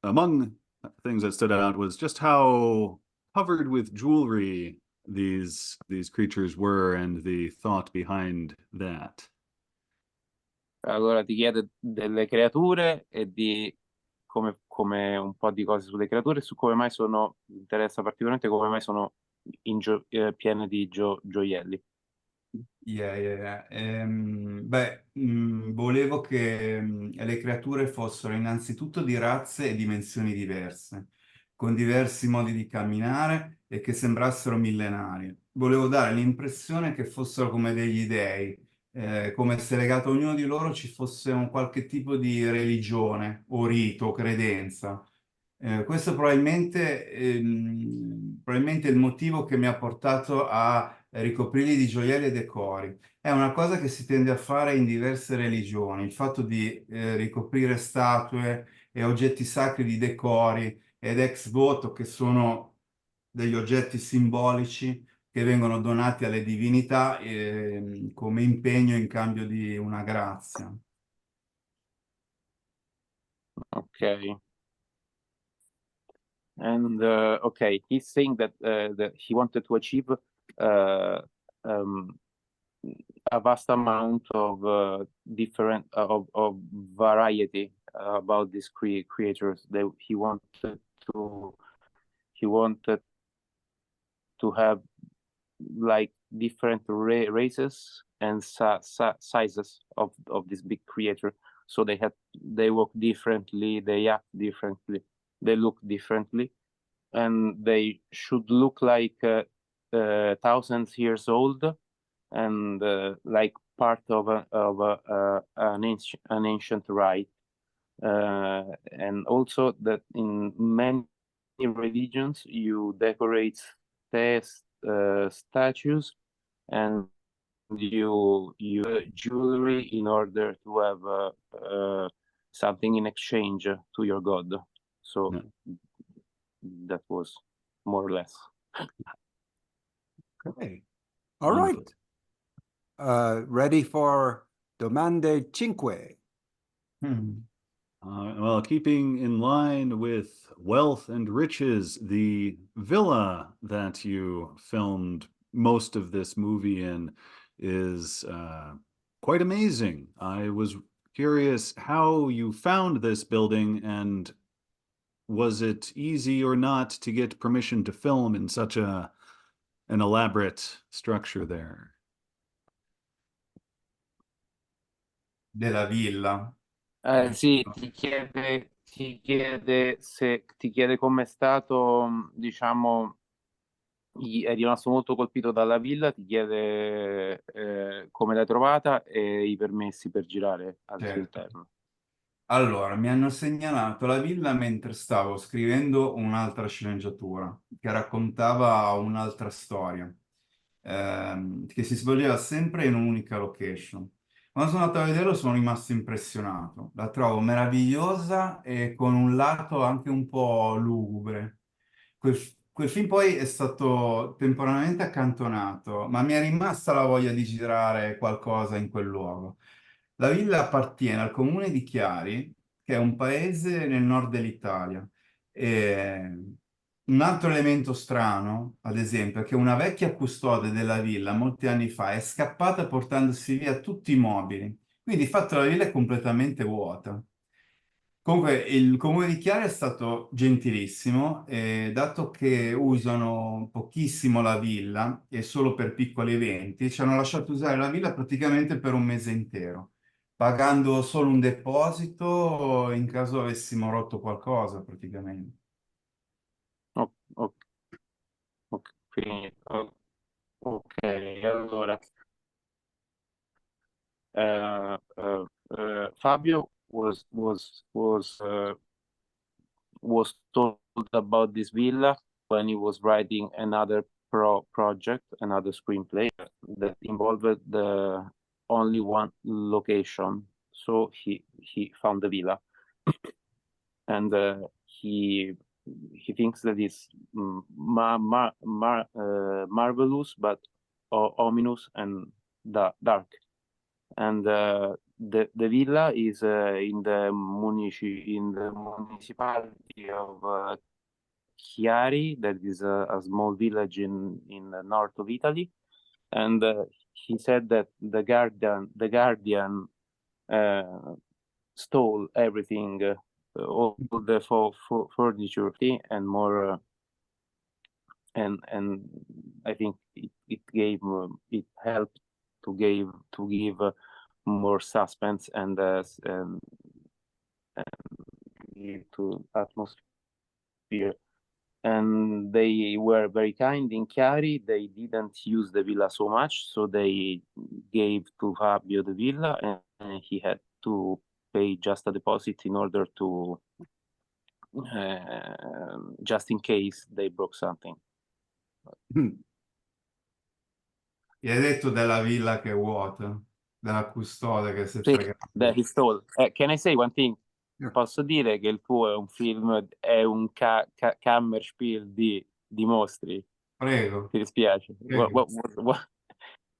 among things that stood out was just how covered with jewelry these creatures were and the thought behind that. Allora ti chiede delle creature e di come un po' di cose sulle creature, su come mai interessa particolarmente come mai sono piene di gioielli. Yeah. Volevo che le creature fossero innanzitutto di razze e dimensioni diverse, con diversi modi di camminare e che sembrassero millenarie. Volevo dare l'impressione che fossero come degli dei, come se legato a ognuno di loro ci fosse un qualche tipo di religione o rito o credenza. Questo probabilmente è il motivo che mi ha portato a ricoprirli di gioielli e decori. È una cosa che si tende a fare in diverse religioni, il fatto di ricoprire statue e oggetti sacri di decori ed ex voto, che sono degli oggetti simbolici, che vengono donati alle divinità come impegno in cambio di una grazia. Okay. And okay, he's saying that he wanted to achieve a vast amount of different of variety about these creatures. That he wanted to have like different races and sizes of this big creature. So they walk differently, they act differently, they look differently, and they should look like thousands years old, and like part of an ancient rite. And also that in many religions you decorate statues and you jewelry in order to have something in exchange to your god. So that was more or less. Okay. All right. Ready for Domande Cinque. Well, keeping in line with wealth and riches, the villa that you filmed most of this movie in is quite amazing. I was curious how you found this building, and was it easy or not to get permission to film in such an elaborate structure there? Della villa. Sì, ti chiede come è stato, diciamo, è rimasto molto colpito dalla villa, ti chiede come l'hai trovata e i permessi per girare al suo Certo. interno. Allora, mi hanno segnalato la villa mentre stavo scrivendo un'altra sceneggiatura che raccontava un'altra storia, che si svolgeva sempre in un'unica location. Quando sono andato a vederlo sono rimasto impressionato. La trovo meravigliosa e con un lato anche un po' lugubre. Quel film poi è stato temporaneamente accantonato, ma mi è rimasta la voglia di girare qualcosa in quel luogo. La villa appartiene al comune di Chiari, che è un paese nel nord dell'Italia. E un altro elemento strano, ad esempio, è che una vecchia custode della villa molti anni fa è scappata portandosi via tutti i mobili. Quindi di fatto la villa è completamente vuota. Comunque il comune di Chiari è stato gentilissimo, dato che usano pochissimo la villa e solo per piccoli eventi, ci hanno lasciato usare la villa praticamente per un mese intero, pagando solo un deposito in caso avessimo rotto qualcosa praticamente. Ok, allora Fabio was told about this villa when he was writing another project, another screenplay that involved only one location. So he found the villa, and he thinks that it's marvelous, but ominous and dark. And the villa is in the municipality of Chiari, that is a small village in the north of Italy. And he said that the guardian stole everything, all the furniture and more, and I think it helped to give more suspense and to atmosphere. And they were very kind in Chiari. They didn't use the villa so much, so they gave to Fabio the villa, and he had to pay just a deposit in order to just in case they broke something. Gli hai detto della villa che è vuota, della custode che si è Sì, fregata. that he stole. Can I say one thing? Yeah. Posso dire che il tuo è un film, è un Kammerspiel di mostri? Prego, ti dispiace. prego.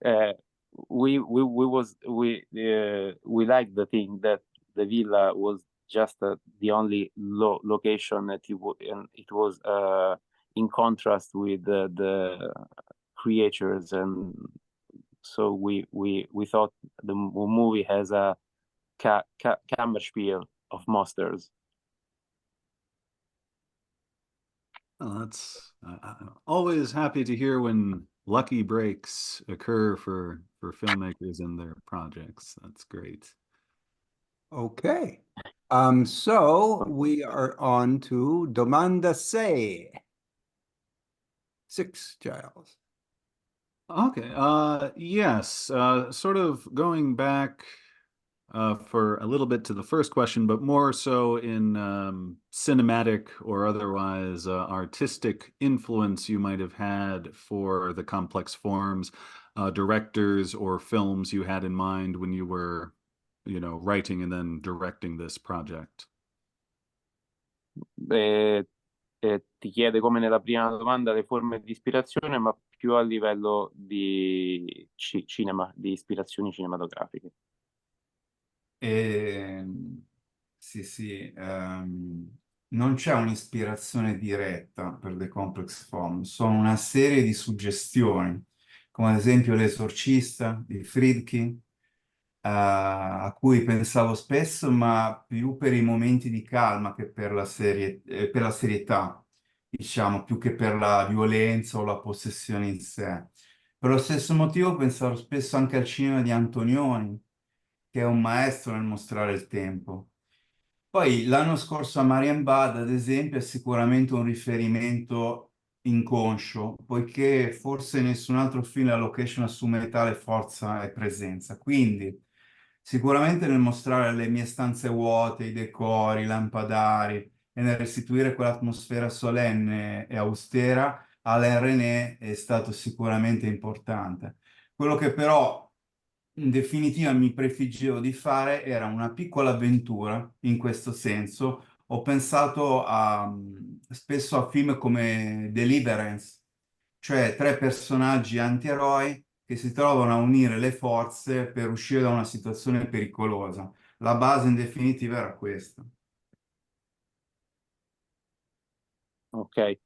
Uh, we liked the thing that the villa was just the only location that and it was in contrast with the creatures, and so we thought the movie has a camera spiel of monsters. Well, that's always happy to hear when lucky breaks occur for filmmakers and their projects. That's great. Okay. So we are on to Domanda 6. 6, Giles. Okay. Yes. Sort of going back for a little bit to the first question, but more so in cinematic or otherwise artistic influence you might have had for the complex forms, directors or films you had in mind when you were, writing and then directing this project. Ti chiede, come nella prima domanda, le forme di ispirazione, ma più a livello di cinema, di ispirazioni cinematografiche. Sì, non c'è un'ispirazione diretta per The Complex Form, sono una serie di suggestioni, come ad esempio L'Esorcista di Friedkin, a cui pensavo spesso, ma più per i momenti di calma che per la per la serietà, diciamo, più che per la violenza o la possessione in sé. Per lo stesso motivo pensavo spesso anche al cinema di Antonioni, che è un maestro nel mostrare il tempo. Poi l'anno scorso a Marienbad, ad esempio, è sicuramente un riferimento inconscio, poiché forse nessun altro film la location assume tale forza e presenza. Quindi sicuramente nel mostrare le mie stanze vuote, i decori, i lampadari e nel restituire quell'atmosfera solenne e austera, Alain René è stato sicuramente importante. Quello che però in definitiva mi prefiggevo di fare era una piccola avventura in questo senso. Ho pensato spesso a film come Deliverance, cioè 3 personaggi antieroi che si trovano a unire le forze per uscire da una situazione pericolosa. La base in definitiva era questa. Ok.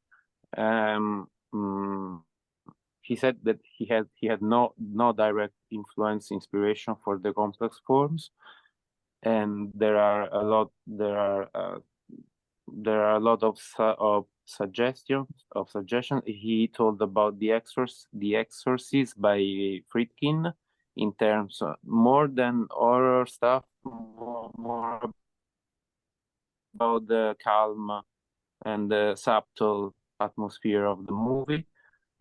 He said that he had no direct influence, inspiration for the complex forms, and there are a lot of suggestions. He told about the Exorcist by Friedkin, in terms of more than horror stuff, more about the calm and the subtle atmosphere of the movie,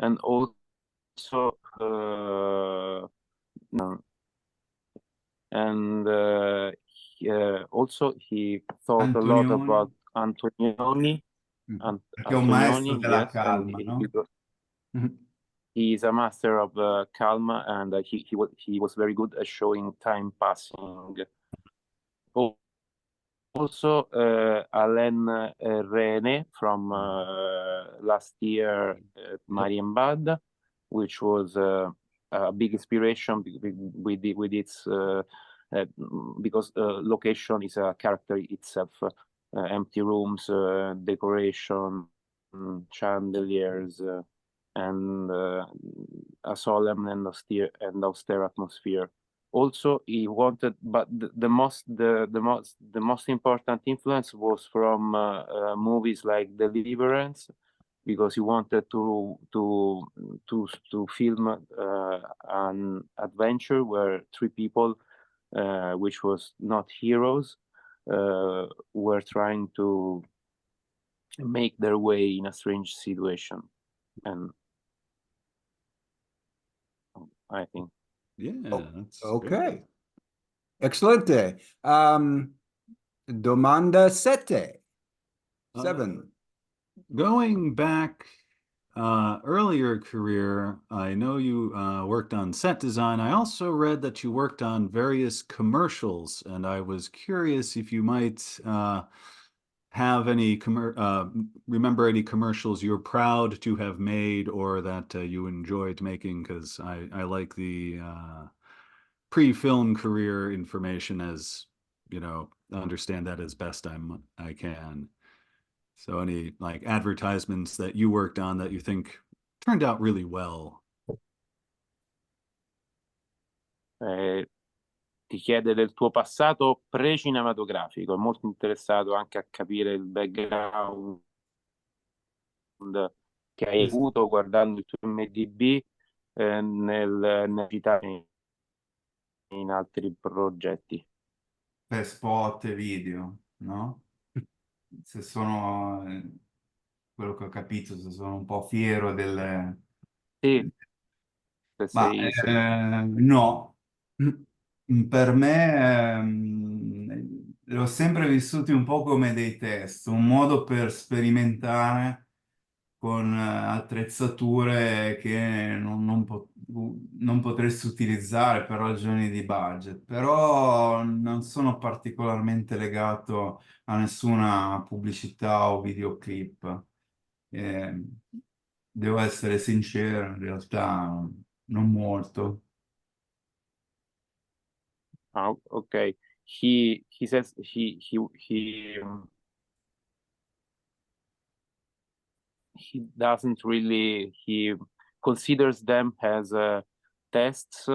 and also also he thought a lot Antonioni, about Antonioni. perché è un maestro della Yes, calma, no? He is a master of calm, and he was very good at showing time passing. Also, Alain René from last year at Marienbad, which was a big inspiration with its because location is a character itself. Empty rooms, decoration, chandeliers, and a solemn and austere atmosphere. Also, he wanted, but the most important influence was from movies like Deliverance, because he wanted to film an adventure where 3 people, which was not heroes, were trying to make their way in a strange situation, and I think. Yeah, that's Okay. great. Excelente. Domanda 7. 7. Going back earlier career, I know you worked on set design. I also read that you worked on various commercials, and I was curious if you might have any remember any commercials you're proud to have made or that you enjoyed making? Because I like the pre-film career information, as you know, understand that as best I can. So any like advertisements that you worked on that you think turned out really well? Ti chiede del tuo passato pre-cinematografico, è molto interessato anche a capire il background che hai avuto guardando il tuo MDB nel citare in altri progetti. Per spot e video, no? Se sono, quello che ho capito, se sono un po' fiero del... Sì, se Ma no, per me l'ho sempre vissuti un po' come dei test, un modo per sperimentare con attrezzature che non potresti utilizzare per ragioni di budget, però non sono particolarmente legato a nessuna pubblicità o videoclip. Eh, devo essere sincero, in realtà non molto. Okay. He says he doesn't really, he considers them as tests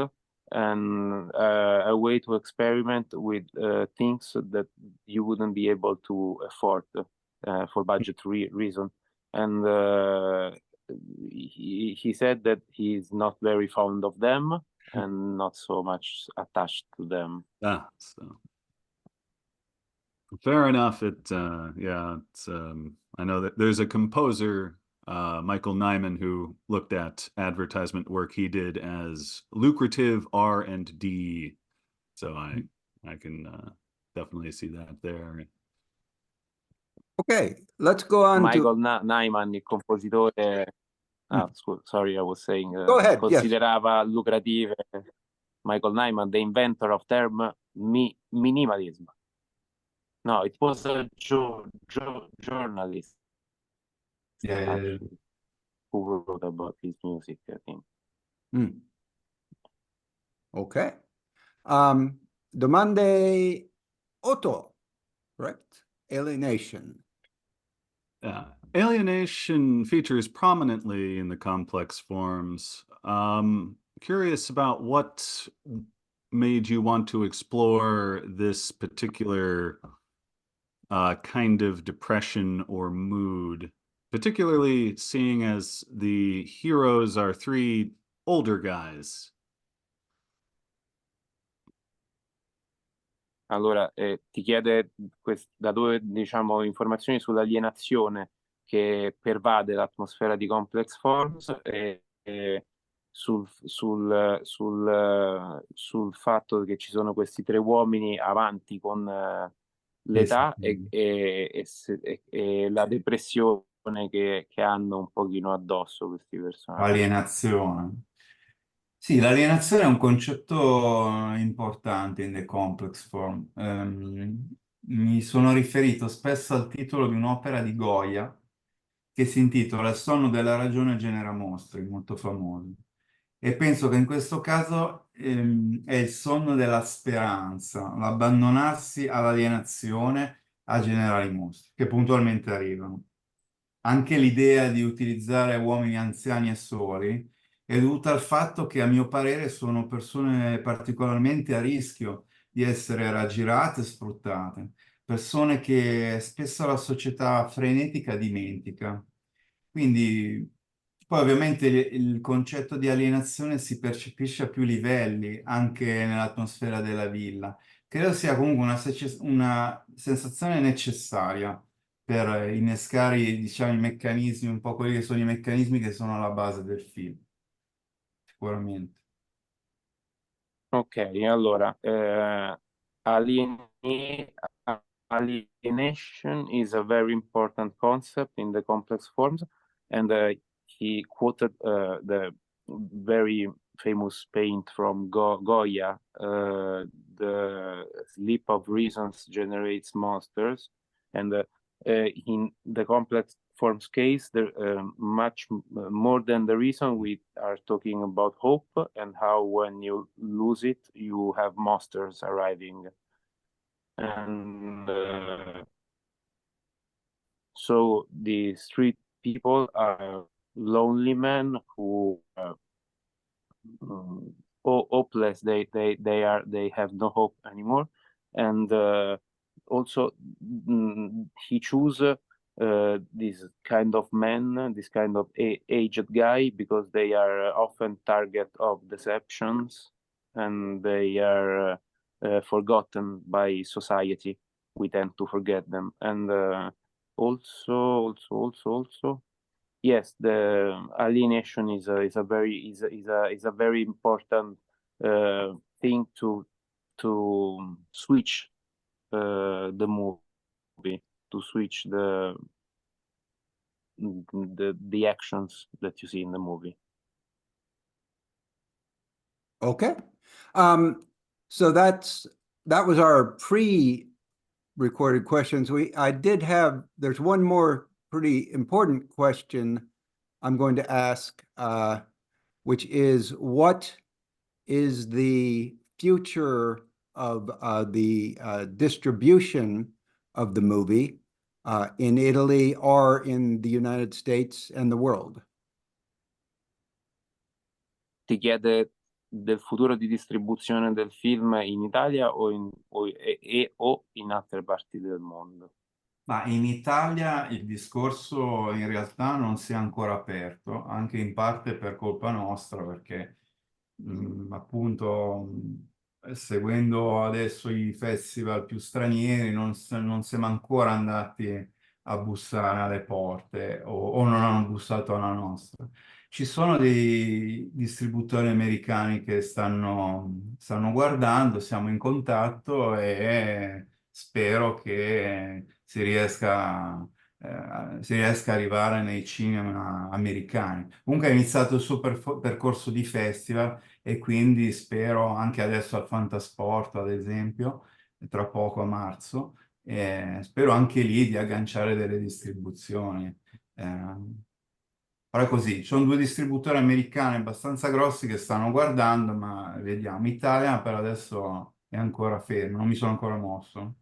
and a way to experiment with things that you wouldn't be able to afford for budget reason. And he said that he's not very fond of them and not so much attached to them. So fair enough. Yeah, it's I know that there's a composer, Michael Nyman, who looked at advertisement work he did as lucrative R&D. So I can definitely see that there. Okay, let's go on Michael Nyman, il compositore, sorry, I was saying, Go ahead, yes. considerava lucrative Michael Nyman, the inventor of term minimalism. No, it was a journalist actually, who wrote about his music, I think. Okay. Domande 8, correct? Alienation. Alienation features prominently in the complex forms. Curious about what made you want to explore this particular kind of depression or mood, particularly seeing as the heroes are 3 older guys. Allora, ti chiede da dove, diciamo, informazioni sull'alienazione che pervade l'atmosfera di Complex Forms e sul fatto che ci sono questi 3 uomini avanti con l'età e la depressione che hanno un pochino addosso questi personaggi. Alienazione. Sì, l'alienazione è un concetto importante in The Complex Form. Mi sono riferito spesso al titolo di un'opera di Goya che si intitola Il sonno della ragione genera mostri, molto famoso. E penso che in questo caso è il sonno della speranza, l'abbandonarsi all'alienazione a generare i mostri, che puntualmente arrivano. Anche l'idea di utilizzare uomini anziani e soli è dovuta al fatto che, a mio parere, sono persone particolarmente a rischio di essere raggirate e sfruttate, persone che spesso la società frenetica dimentica. Quindi, poi ovviamente il concetto di alienazione si percepisce a più livelli, anche nell'atmosfera della villa. Credo sia comunque una sensazione necessaria per innescare, diciamo, i meccanismi, un po' quelli che sono i meccanismi che sono alla base del film. Sicuramente. Ok, allora, alienation is a very important concept in the complex forms, and he quoted the very famous paint from Goya, the sleep of reasons generates monsters, and in the complex forms case, there much more than the reason, we are talking about hope and how when you lose it, you have monsters arriving. And so these three people are lonely men who hopeless. They have no hope anymore, and also he choose this kind of man, this kind of aged guy, because they are often target of deceptions, and they are forgotten by society. We tend to forget them, and also yes, the alienation is a very important thing to switch the movie, to switch the actions that you see in the movie. Okay. So that was our pre-recorded questions. There's one more pretty important question I'm going to ask, which is, what is the future of the distribution of the movie in Italy or in the United States and the world? Ti chiede del futuro di distribuzione del film in Italia o in altre parti del mondo? Ma in Italia il discorso in realtà non si è ancora aperto, anche in parte per colpa nostra, perché appunto seguendo adesso i festival più stranieri non siamo ancora andati a bussare alle porte o non hanno bussato alla nostra. Ci sono dei distributori americani che stanno guardando, siamo in contatto e spero che si riesca a arrivare nei cinema americani. Comunque ha iniziato il suo percorso di festival e quindi spero anche adesso al Fantasport, ad esempio, tra poco a marzo, spero anche lì di agganciare delle distribuzioni. Però è così, ci sono due distributori americani abbastanza grossi che stanno guardando, ma vediamo. Italia per adesso è ancora fermo, non mi sono ancora mosso.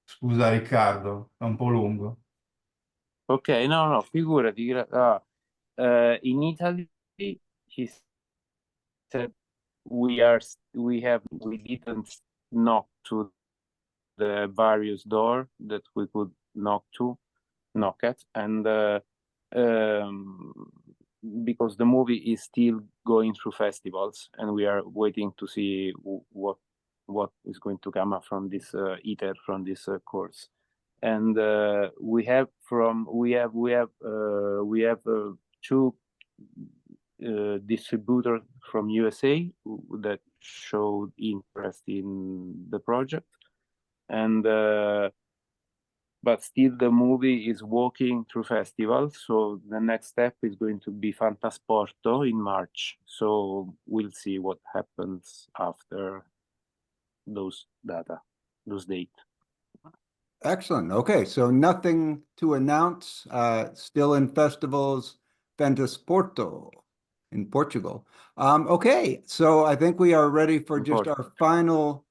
Scusa Riccardo, è un po' lungo. Ok, no, figurati. In Italy, he said we didn't knock to the various door that we could knock at, and because the movie is still going through festivals, and we are waiting to see what is going to come up from this from this course. And we have two distributors from USA that showed interest in the project, and but still the movie is walking through festivals. So the next step is going to be Fantasporto in March. So we'll see what happens after those dates. Excellent. Okay, so nothing to announce. Still in festivals, Fantasporto in Portugal. Okay, so I think we are ready for just our final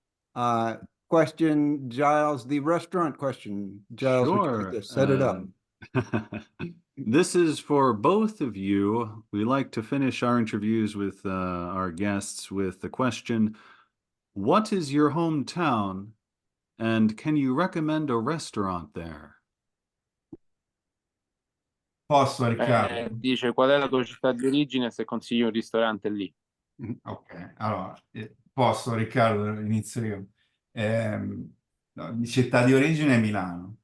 question, Giles, the restaurant question. Giles, would you like to set it up? This is for both of you. We like to finish our interviews with our guests with the question, what is your hometown? And can you recommend a restaurant there? Posso, Riccardo? Dice qual è la tua città di origine se consigli un ristorante lì. Ok, allora, posso, Riccardo, inizio io. No, di città di origine è Milano,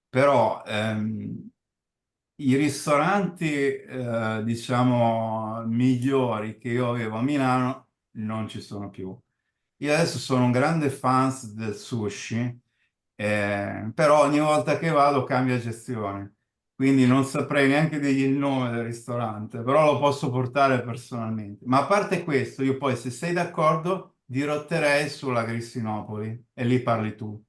però i ristoranti, diciamo, migliori che io avevo a Milano non ci sono più. Io adesso sono un grande fan del sushi, però ogni volta che vado cambia gestione, quindi non saprei neanche dirgli il nome del ristorante, però lo posso portare personalmente. Ma a parte questo, io poi, se sei d'accordo, dirotterei sulla Grissinopoli e lì parli tu.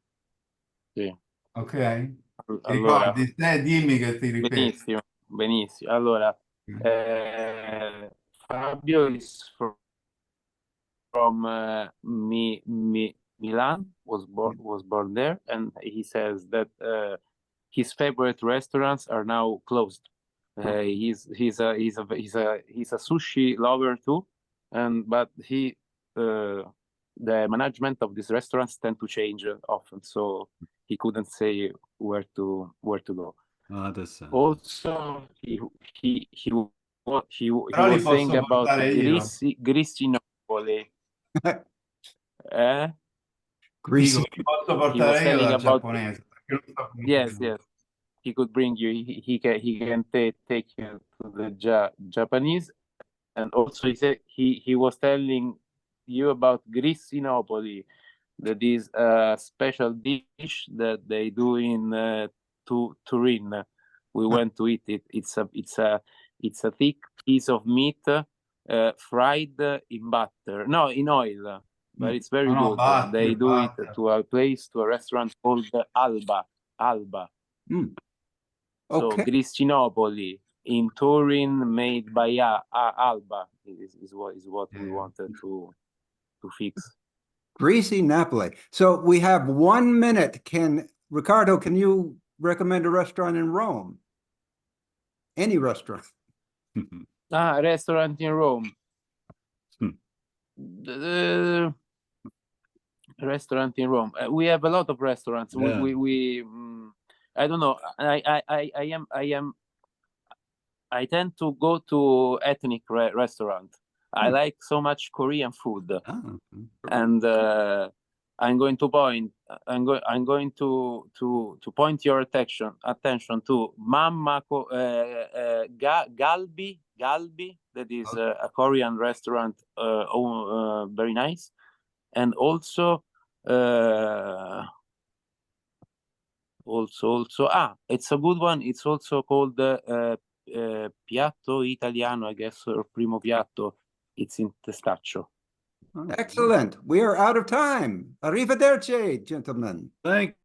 Sì. Ok? Allora, Ricordi, te dimmi che ti ripeto. benissimo, benissimo. Allora, Fabio is from Milan, was born there, and he says that his favorite restaurants are now closed. He's a sushi lover too, but the management of these restaurants tend to change often, so he couldn't say where to go. That's sad. Also, he Però li was saying posso about portare io. Grisinopoli. Eh? Greasy. Dico, li posso He was portare io telling dal about giapponese, perché non so come yes, si chiama. yes. He could bring you. He can take you to the Japanese, and also he said he was telling you about Grisinopoli, that is a special dish that they do in Turin. We went to eat it. It's a thick piece of meat fried in butter. No, in oil. But it's very No, good. batte, They do it batte. to a restaurant called Alba. Mm. So Okay. Grisinopoli in Turin, made by Alba, is what we wanted to fix. Greasy Napoli. So we have 1 minute. Riccardo, can you recommend a restaurant in Rome? Any restaurant. Restaurant in Rome. Hmm. The restaurant in Rome. We have a lot of restaurants. Yeah. We I don't know. I tend to go to ethnic restaurant. I like so much Korean food, and I'm going to point your attention to Mamma Galbi. That is a Korean restaurant, very nice, and also it's a good one. It's also called Piatto Italiano, I guess, or Primo Piatto. It's in Testaccio. Excellent. We are out of time. Arrivederci, gentlemen. Thank